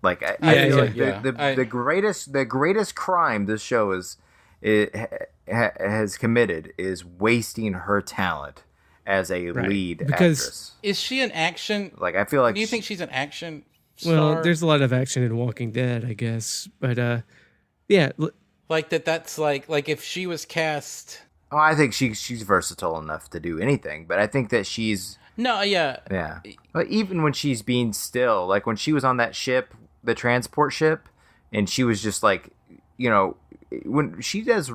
Like, I feel like the greatest crime this show has committed is wasting her talent as a lead actress. Is she an action? Like, I feel like... Do you think she's an action star? Well, there's a lot of action in Walking Dead, I guess. But, yeah. Like, that's like if she was cast... Oh, I think she's versatile enough to do anything, but I think that she's... No, yeah. Yeah. But even when she's being still, like when she was on that ship, the transport ship, and she was just like, you know, when she does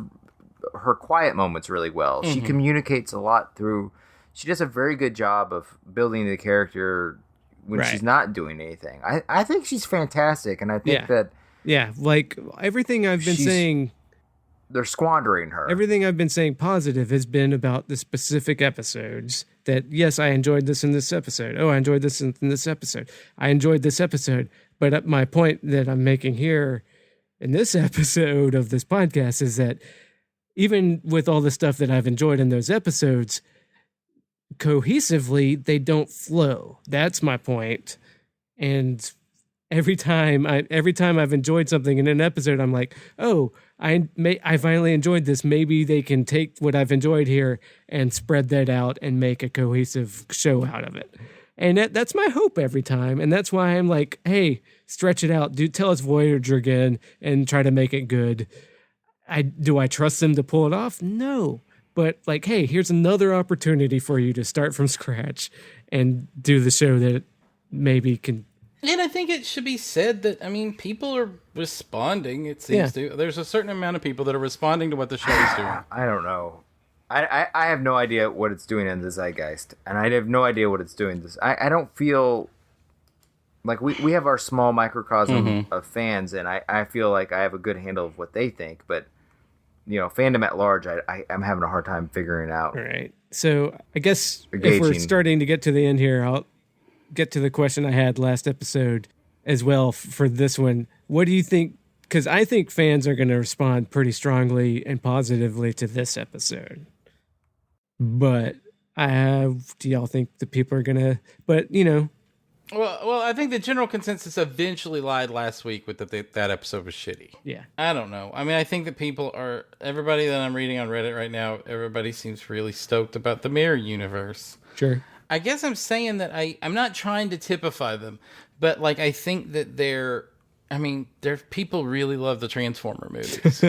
her quiet moments really well, she communicates a lot through... She does a very good job of building the character when she's not doing anything. I think she's fantastic, and I think that... Yeah, like everything I've been saying... They're squandering her. Everything I've been saying positive has been about the specific episodes that, yes, I enjoyed this in this episode. Oh, I enjoyed this in this episode. I enjoyed this episode. But my point that I'm making here in this episode of this podcast is that even with all the stuff that I've enjoyed in those episodes, cohesively, they don't flow. That's my point. And every time I've enjoyed something in an episode, I'm like, oh, I finally enjoyed this. Maybe they can take what I've enjoyed here and spread that out and make a cohesive show out of it. And that's my hope every time. And that's why I'm like, hey, stretch it out. Tell us Voyager again and try to make it good. Do I trust them to pull it off? No. But like, hey, here's another opportunity for you to start from scratch and do the show that maybe can... And I think it should be said that, I mean, people are responding, it seems to. There's a certain amount of people that are responding to what the show is doing. I don't know. I have no idea what it's doing in the zeitgeist. And I have no idea what it's doing. I don't feel... Like, we have our small microcosm of fans, and I feel like I have a good handle of what they think. But, you know, fandom at large, I'm having a hard time figuring out. All right. So, I guess if we're starting to get to the end here, I'll get to the question I had last episode as well for this one. What do you think? Because I think fans are going to respond pretty strongly and positively to this episode. But do y'all think the people are going to... But, you know... Well, I think the general consensus eventually lied last week with that episode was shitty. Yeah. I don't know. I mean, I think that everybody that I'm reading on Reddit right now, everybody seems really stoked about the mirror universe. Sure. I guess I'm saying that I'm not trying to typify them, but like I think that people really love the Transformer movies.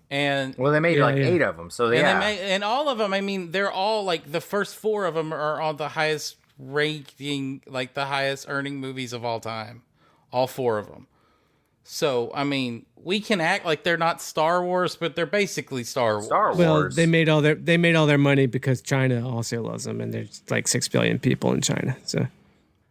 And well, they made 8 of them, so and all of them. I mean, they're all like the first 4 of them are on the highest rating, like the highest earning movies of all time. All 4 of them. So I mean, we can act like they're not Star Wars, but they're basically Star Wars. Well, they made all their money because China also loves them, and there's like 6 billion people in China. So,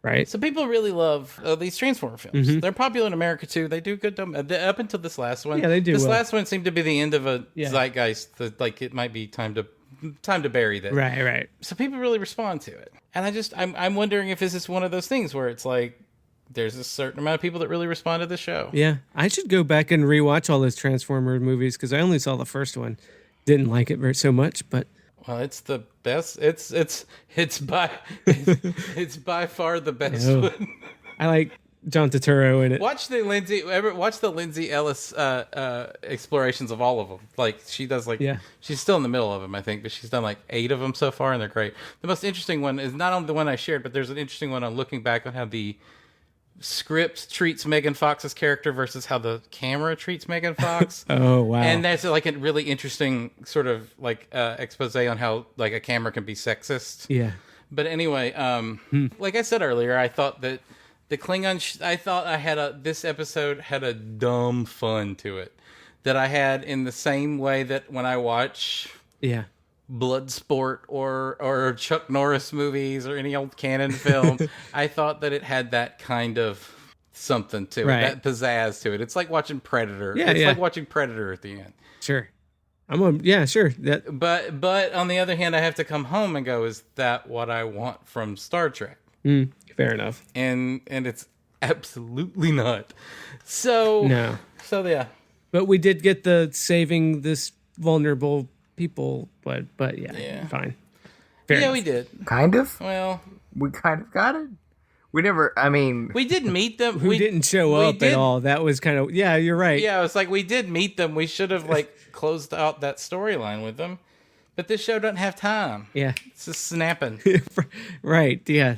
right. So people really love these Transformer films. Mm-hmm. They're popular in America too. They do good up until this last one. Yeah, they do. This last one seemed to be the end of a zeitgeist. Like it might be time to bury that. Right. So people really respond to it, and I'm wondering if this is one of those things where it's like, there's a certain amount of people that really respond to the show. Yeah. I should go back and rewatch all those Transformer movies because I only saw the first one. Didn't like it so much, but... Well, it's the best. It's by far the best one. I like John Turturro in it. Watch the Lindsay Ellis explorations of all of them. Like she does, she's still in the middle of them, I think, but she's done like 8 of them so far, and they're great. The most interesting one is not only the one I shared, but there's an interesting one on looking back on how the script treats Megan Fox's character versus how the camera treats Megan Fox. Oh wow! And that's like a really interesting sort of like expose on how like a camera can be sexist. Yeah. But anyway, like I said earlier, I thought that the Klingon. This episode had a dumb fun to it that I had in the same way that when I watch Bloodsport or Chuck Norris movies or any old canon film, I thought that it had that kind of something to it, that pizzazz to it. It's like watching Predator. It's like watching Predator at the end. Sure. Sure. But on the other hand, I have to come home and go, is that what I want from Star Trek? Fair enough. And it's absolutely not. So no. So yeah. But we did get the saving this vulnerable people, but fine. Fair enough. We did. Kind of. Well, we kind of got it. We never. I mean, we did meet them. Who didn't show up at all? That was kind of you're right. Yeah, it's like we did meet them. We should have like closed out that storyline with them, but this show doesn't have time. Yeah, it's just snapping. Right. Yeah.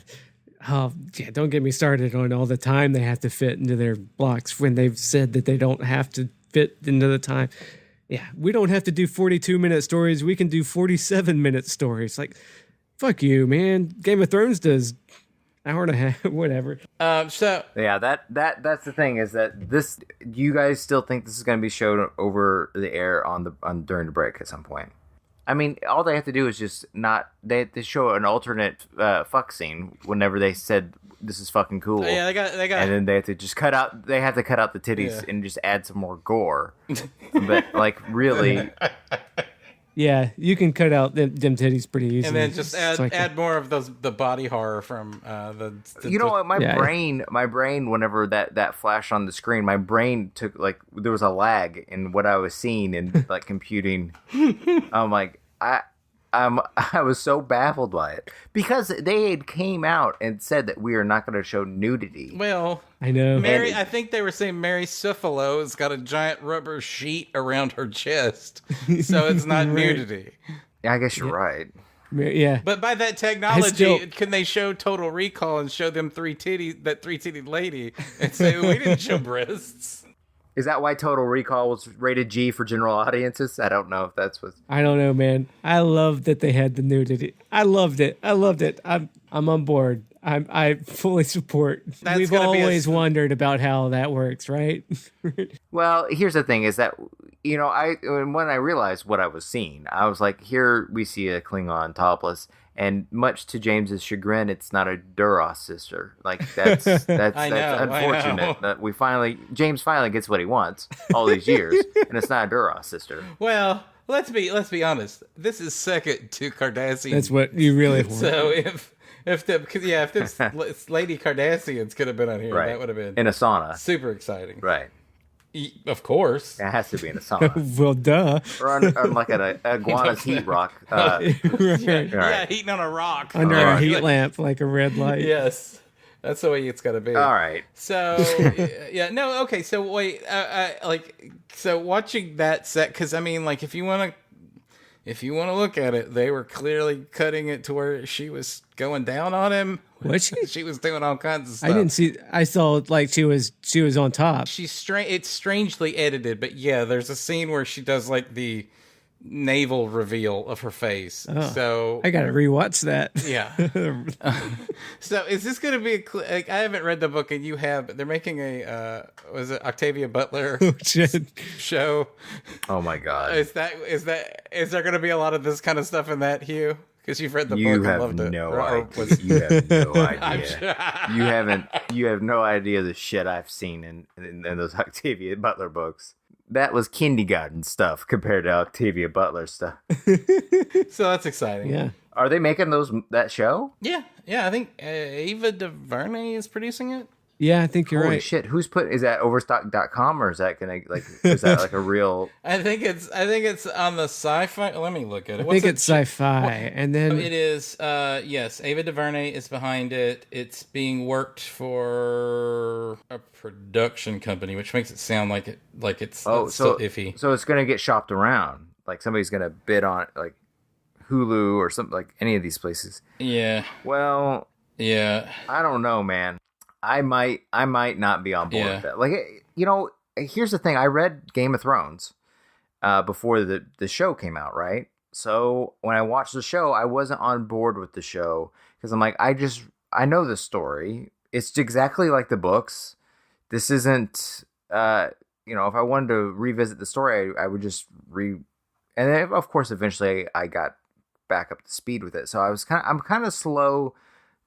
Oh, yeah. Don't get me started on all the time they have to fit into their blocks when they've said that they don't have to fit into the time. Yeah, we don't have to do 42-minute stories. We can do 47-minute stories. Like, fuck you, man. Game of Thrones does hour and a half, whatever. So yeah, that's the thing is that this. You guys still think this is going to be shown over the air on during the break at some point? I mean, all they have to do is just not. They have to show an alternate fuck scene whenever they said this is fucking cool. Yeah, they got, and then they have to just cut out. They have to cut out the titties and just add some more gore. But like, really, yeah, you can cut out them titties pretty easily. And then just add more of the body horror from the you know what? My brain, whenever that flashed on the screen, my brain took like there was a lag in what I was seeing and like computing. I'm like I was so baffled by it because they had came out and said that we are not going to show nudity. Well, I know. I think they were saying Mary Cephalo has got a giant rubber sheet around her chest, so it's not nudity. Yeah, I guess you're right. Yeah, but by that technology, can they show Total Recall and show them three-titted lady, and say we didn't show breasts? Is that why Total Recall was rated G for general audiences? I don't know if that's what. I don't know, man. I love that they had the nudity. I loved it. I'm on board. I fully support. We've always wondered about how that works, right? Well, here's the thing: is that when I realized what I was seeing, I was like, here we see a Klingon topless. And much to James's chagrin, it's not a Duras sister. Like that's unfortunate that James finally gets what he wants all these years, and it's not a Duras sister. Well, let's be honest. This is second to Cardassian. That's what you really want. So if this Lady Cardassians could have been on here, that would have been in a sauna. Super exciting, right? Of course. It has to be in a sauna. Well, duh. Or on like an iguana's heat rock. Yeah, heating on a rock. Under a heat lamp, like a red light. Yes. That's the way it's got to be. All right. So, no, okay. So, wait, so watching that set, because, I mean, like, if you want to look at it, they were clearly cutting it to where she was going down on him. Was she? She was doing all kinds of stuff. I didn't see. I saw like she was on top. It's strangely edited, but yeah, there's a scene where she does like the navel reveal of her face. Oh, so I gotta rewatch that. Yeah. So is this gonna be I haven't read the book and you have, but they're making a was it Octavia Butler show? Oh my god. Is there gonna be a lot of this kind of stuff in that, Hugh? Because you've read the book and loved it. You have no idea. You have no idea the shit I've seen in those Octavia Butler books. That was kindergarten stuff compared to Octavia Butler stuff. So that's exciting. Yeah. Are they making that show? Yeah. I think Ava DuVernay is producing it. Yeah, I think you're Holy right. shit! Is that Overstock.com or is that is that like a real? I think it's on the sci-fi. Let me look at it. I think it's sci-fi, and then it is. Yes, Ava DuVernay is behind it. It's being worked for a production company, which makes it sound like it's still iffy. So it's gonna get shopped around. Like somebody's gonna bid on it, like Hulu or something, like any of these places. Yeah. Well. Yeah. I don't know, man. I might not be on board with that. Like, here's the thing. I read Game of Thrones before the show came out, right? So when I watched the show, I wasn't on board with the show because I'm like, I know the story. It's exactly like the books. This isn't, if I wanted to revisit the story, I would just and then, of course, eventually I got back up to speed with it. So I'm kind of slow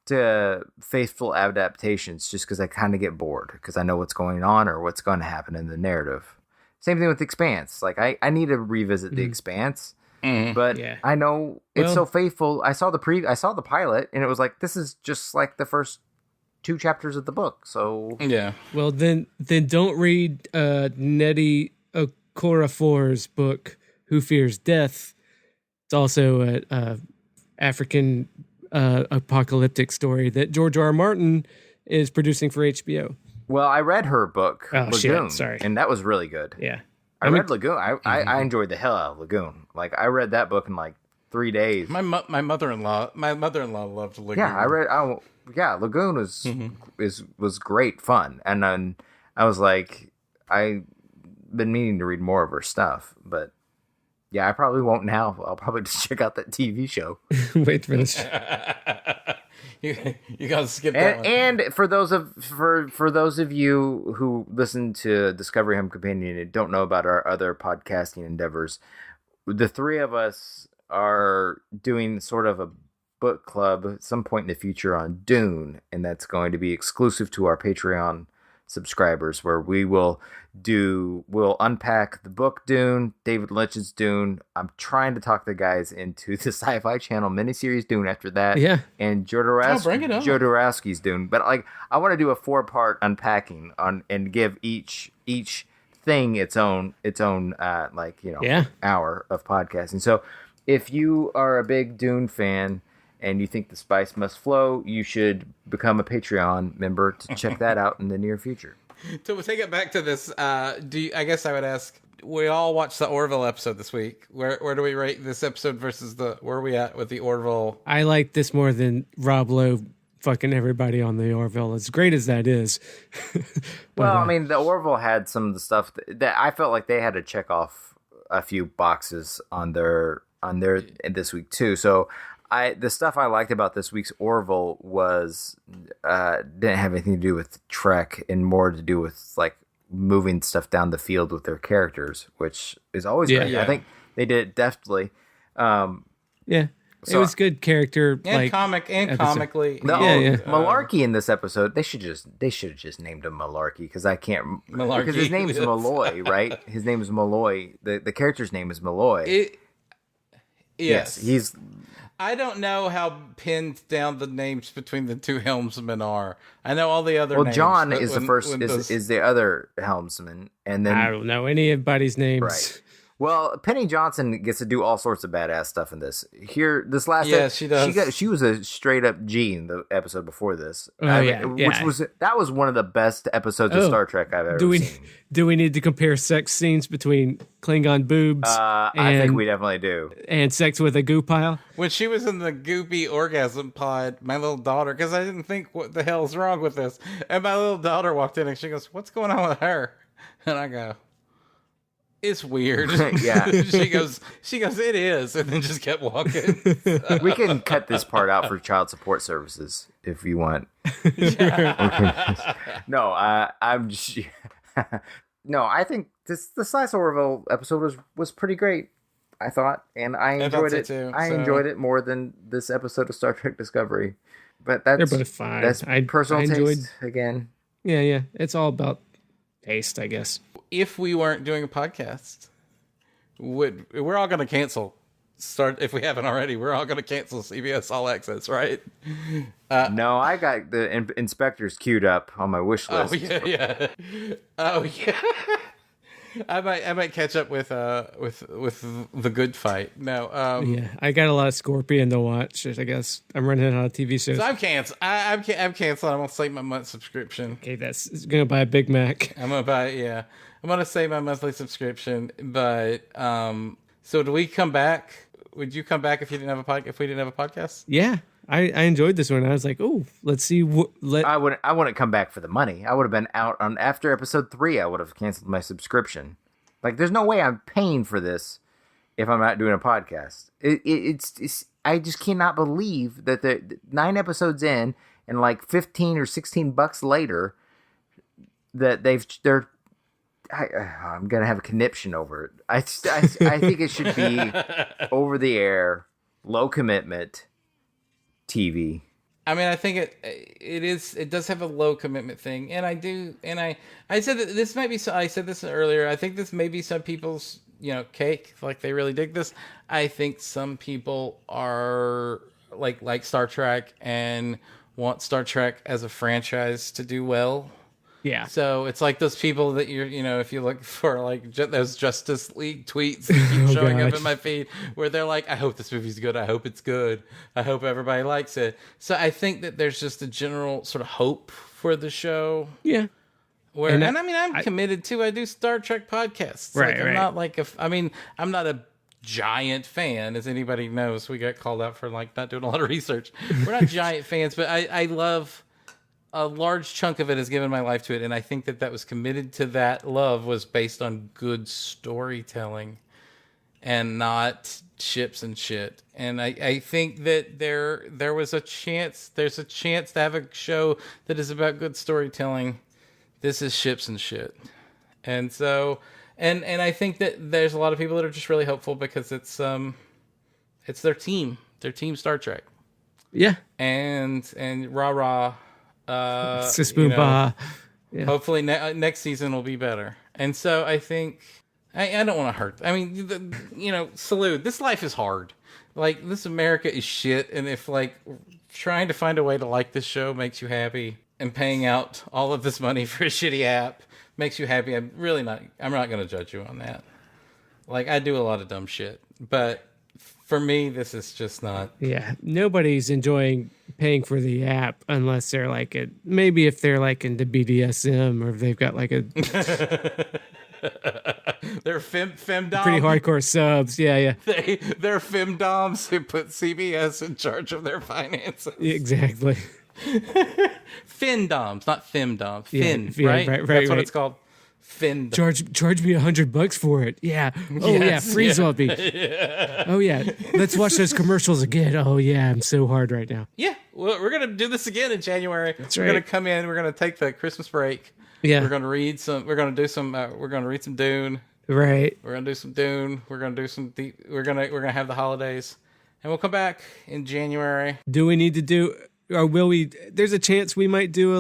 to faithful adaptations just because I kind of get bored because I know what's going on or what's going to happen in the narrative. Same thing with The Expanse. Like I need to revisit The Expanse, but I know it's so faithful. I saw the pilot and it was like, this is just like the first 2 chapters of the book. So yeah. Well, then don't read Nnedi Okorafor's book, Who Fears Death. It's also a African apocalyptic story that George R. R. Martin is producing for HBO. Well, I read her book, Lagoon, sorry, and that was really good. Yeah, I read Lagoon. I enjoyed the hell out of Lagoon. Like I read that book in like 3 days. My mother-in-law loved Lagoon. Yeah, I read. Lagoon was great fun, and then I was like, I've been meaning to read more of her stuff, but. Yeah, I probably won't now. I'll probably just check out that TV show. Wait for this. you gotta skip that one. And for those of you who listen to Discovery Home Companion and don't know about our other podcasting endeavors, the 3 of us are doing sort of a book club at some point in the future on Dune, and that's going to be exclusive to our Patreon subscribers, where we'll unpack the book Dune, David Lynch's Dune. I'm trying to talk the guys into the Sci-Fi Channel miniseries Dune after that. Yeah. And Joe Dorowski's Dune. But like I want to do a 4-part unpacking on and give each thing its own hour of podcasting. So if you are a big Dune fan and you think the spice must flow, you should become a Patreon member to check that out in the near future. So we'll take it back to this. I guess I would ask, we all watched the Orville episode this week. Where do we rate this episode versus where are we at with the Orville? I like this more than Rob Lowe fucking everybody on the Orville, as great as that is. Well, I mean, the Orville had some of the stuff that I felt like they had to check off a few boxes on their this week too. So the stuff I liked about this week's Orville was didn't have anything to do with Trek and more to do with like moving stuff down the field with their characters, which is always great. Yeah. I think they did it deftly. So, it was good character and comically. Malarkey in this episode, they should have just named him Malarkey because because his name's Malloy, right? His name is Malloy. The character's name is Malloy. Yes, he's. I don't know how pinned down the names between the 2 helmsmen are. I know all the other names. Well, John is is the other helmsman, and then I don't know anybody's names. Right. Well, Penny Johnson gets to do all sorts of badass stuff in this. This last she does. She was a straight up G in the episode before this. That was one of the best episodes of Star Trek I've ever seen. Do we need to compare sex scenes between Klingon boobs? I think we definitely do. And sex with a goo pile? When she was in the goopy orgasm pod, my little daughter, because I didn't think what the hell's wrong with this, and my little daughter walked in and she goes, "What's going on with her?" And I go, "It's weird." Yeah. she goes, "It is," and then just kept walking. We can cut this part out for child support services if you want. No, I'm just. No, I think the Slice Orville episode was pretty great. I thought, and I enjoyed it. Too, enjoyed it more than this episode of Star Trek Discovery. But that's they're both fine. That's personal taste again. Yeah. It's all about taste, I guess. If we weren't doing a podcast, we're all going to cancel if we haven't already, we're all going to cancel CBS All Access, right? No, I got the inspectors queued up on my wish list. Oh yeah. Oh yeah. I might catch up with The Good Fight. No. Yeah, I got a lot of Scorpion to watch. I guess I'm running out of TV shows. So I'm canceling. I'm canceling. I'm gonna save my month subscription. Okay, that's gonna buy a Big Mac. I'm gonna save my monthly subscription. But so do we come back? Would you come back if you didn't have a if we didn't have a podcast? Yeah, I enjoyed this one. I was like, oh, let's see. I wouldn't come back for the money. I would have been out on after episode 3. I would have canceled my subscription. Like, there's no way I'm paying for this if I'm not doing a podcast. It's I just cannot believe that the 9 episodes in and like $15 or $16 later that they're. I'm gonna have a conniption over it. I think it should be over the air, low commitment TV. I mean, I think it does have a low commitment thing, and I said that this might be. I said this earlier. I think this may be some people's cake, like they really dig this. I think some people are like Star Trek and want Star Trek as a franchise to do well. Yeah. So it's like those people that if you look for like those Justice League tweets that keep showing up in my feed where they're like, I hope this movie's good. I hope it's good. I hope everybody likes it. So I think that there's just a general sort of hope for the show. Yeah. I'm committed to. I do Star Trek podcasts. Right. I'm not like I'm not a giant fan, as anybody knows. We got called out for like not doing a lot of research. We're not giant fans, but I love. A large chunk of it has given my life to it, and I think that was committed to that love was based on good storytelling and not ships and shit. And I think that there was there's a chance to have a show that is about good storytelling. This is ships and shit. And so and I think that there's a lot of people that are just really hopeful because it's their team Star Trek. Yeah. And rah yeah. Hopefully next season will be better. And so I think I don't want to hurt. I mean, salute. This life is hard. Like, this America is shit. And if like trying to find a way to like this show makes you happy, and paying out all of this money for a shitty app makes you happy, I'm not going to judge you on that. Like, I do a lot of dumb shit, but for me, this is just not. Yeah, nobody's enjoying paying for the app unless they're like maybe if they're like into BDSM or if they've got like a. They're femdoms. Pretty hardcore subs, yeah. They're femdoms who put CBS in charge of their finances. Exactly. Findoms, not femdom. Fin, yeah, right? Right. That's what it's called. Fin. Charge me $100 for it. Yeah. Oh yeah, free zombie. Yeah. Oh yeah. Let's watch those commercials again. Oh yeah, I'm so hard right now. Yeah. Well, we're gonna do this again in January. That's We're right. gonna come in. We're gonna take the Christmas break. Yeah. We're gonna read some. We're gonna do some. We're gonna read some Dune. Right. We're gonna do some Dune. We're gonna do some deep. We're gonna have the holidays, and we'll come back in January. Do we need to do, or will we? There's a chance we might do a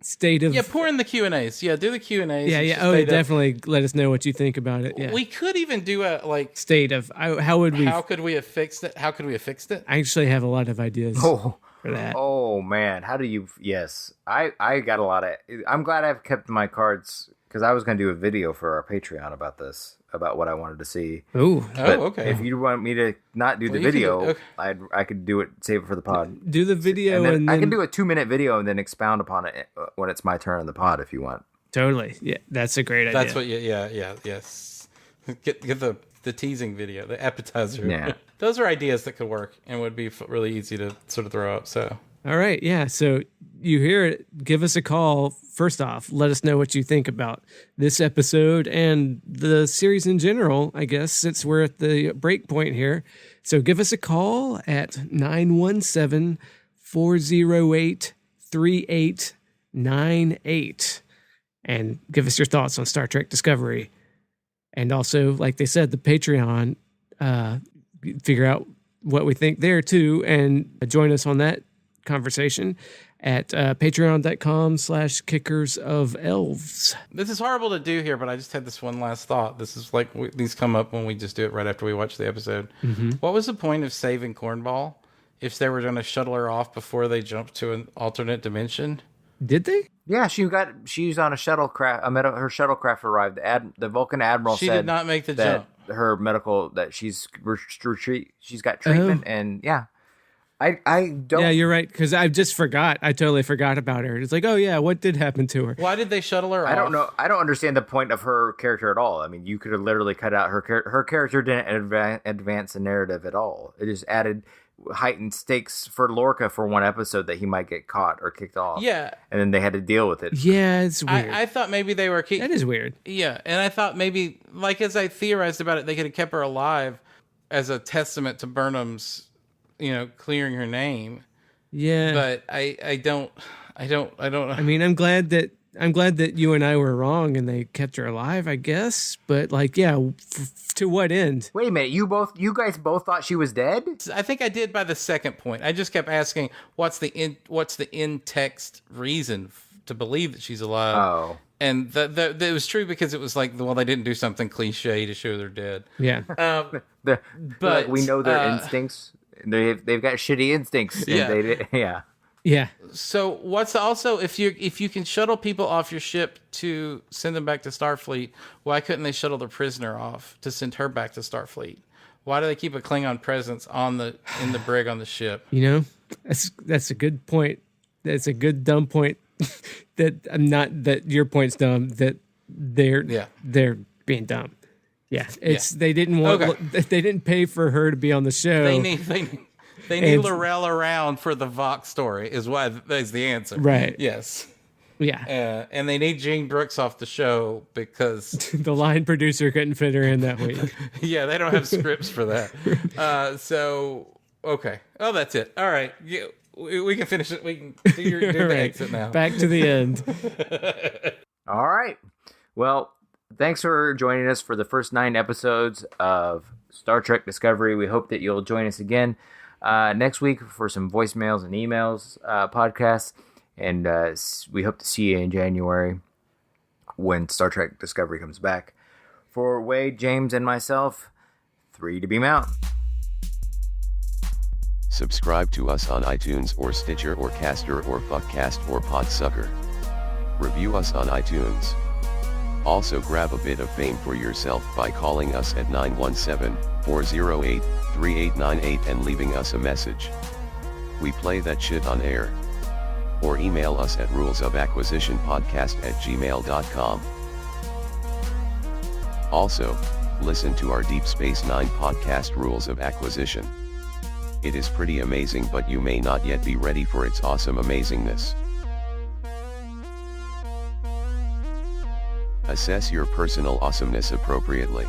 state of. Yeah, pour in the Q&As. Yeah, do the Q&As. Yeah. Oh, definitely. Let us know what you think about it. Yeah. We could even do a state of how would we? How could we have fixed it? How could we have fixed it? I actually have a lot of ideas for that. Oh man, how do you? Yes, I got a lot of. I'm glad I've kept my cards because I was going to do a video for our Patreon about this, about what I wanted to see. Ooh. Okay. If you want me to not do the video, I could do it, save it for the pod. Do the video, and then I can do a 2-minute video and then expound upon it when it's my turn in the pod if you want. Totally. Yeah, that's a great idea. That's what. Yes. Get the teasing video, the appetizer. Yeah. Those are ideas that could work and would be really easy to sort of throw up. So. All right. Yeah. So you hear it. Give us a call. First off, let us know what you think about this episode and the series in general, I guess, since we're at the break point here. So give us a call at 917-408-3898 and give us your thoughts on Star Trek Discovery. And also, like they said, the Patreon, figure out what we think there too and join us on that conversation. at patreon.com/kickersofelves. This is horrible to do here, but I just had this one last thought. This is like, these come up when we just do it right after we watch the episode. Mm-hmm. What was the point of saving Cornball if they were going to shuttle her off before they jumped to an alternate dimension? Did they? Yeah, she was on a shuttlecraft. Her shuttlecraft arrived. The Vulcan admiral said she did not make the jump. Her medical, that she's got treatment, and yeah. I don't. Yeah, you're right, because I just forgot. I totally forgot about her. It's like, oh yeah, what did happen to her? Why did they shuttle her off? I don't know. I don't understand the point of her character at all. I mean, you could have literally cut out her character didn't advance the narrative at all. It just added heightened stakes for Lorca for one episode that he might get caught or kicked off. Yeah. And then they had to deal with it. Yeah, it's weird. I thought maybe they were... That is weird. Yeah, and I thought maybe, like, as I theorized about it, they could have kept her alive as a testament to Burnham's, clearing her name. Yeah. But I don't know. I mean, I'm glad that you and I were wrong and they kept her alive, I guess. But like, yeah, to what end? Wait a minute, you guys both thought she was dead? I think I did by the second point. I just kept asking, what's the in-text reason to believe that she's alive? Oh. And it was true because it was like, well, they didn't do something cliche to show they're dead. Yeah. But like, we know their instincts. They've got shitty instincts. And yeah. Yeah. So what's also, if you can shuttle people off your ship to send them back to Starfleet, why couldn't they shuttle the prisoner off to send her back to Starfleet? Why do they keep a Klingon presence in the brig on the ship? That's a good point. That's a good dumb point. that your point's dumb. That they're being dumb. Yeah, they didn't want. Okay. They didn't pay for her to be on the show. They need Laurel around for the Vox story. Is the answer. Right. Yes. Yeah. And they need Jean Brooks off the show because the line producer couldn't fit her in that week. Yeah, they don't have scripts for that. So okay. Oh, that's it. All right. Yeah, we can finish it. We can do the right. exit now. Back to the end. All right. Well, thanks for joining us for the first 9 episodes of Star Trek Discovery. We hope that you'll join us again next week for some voicemails and emails podcasts. And we hope to see you in January when Star Trek Discovery comes back. For Wade, James, and myself, 3 to beam out. Subscribe to us on iTunes or Stitcher or Caster or Fuckcast or Podsucker. Review us on iTunes. Also grab a bit of fame for yourself by calling us at 917-408-3898 and leaving us a message. We play that shit on air. Or email us at rulesofacquisitionpodcast@gmail.com. Also, listen to our Deep Space Nine podcast Rules of Acquisition. It is pretty amazing, but you may not yet be ready for its awesome amazingness. Assess your personal awesomeness appropriately.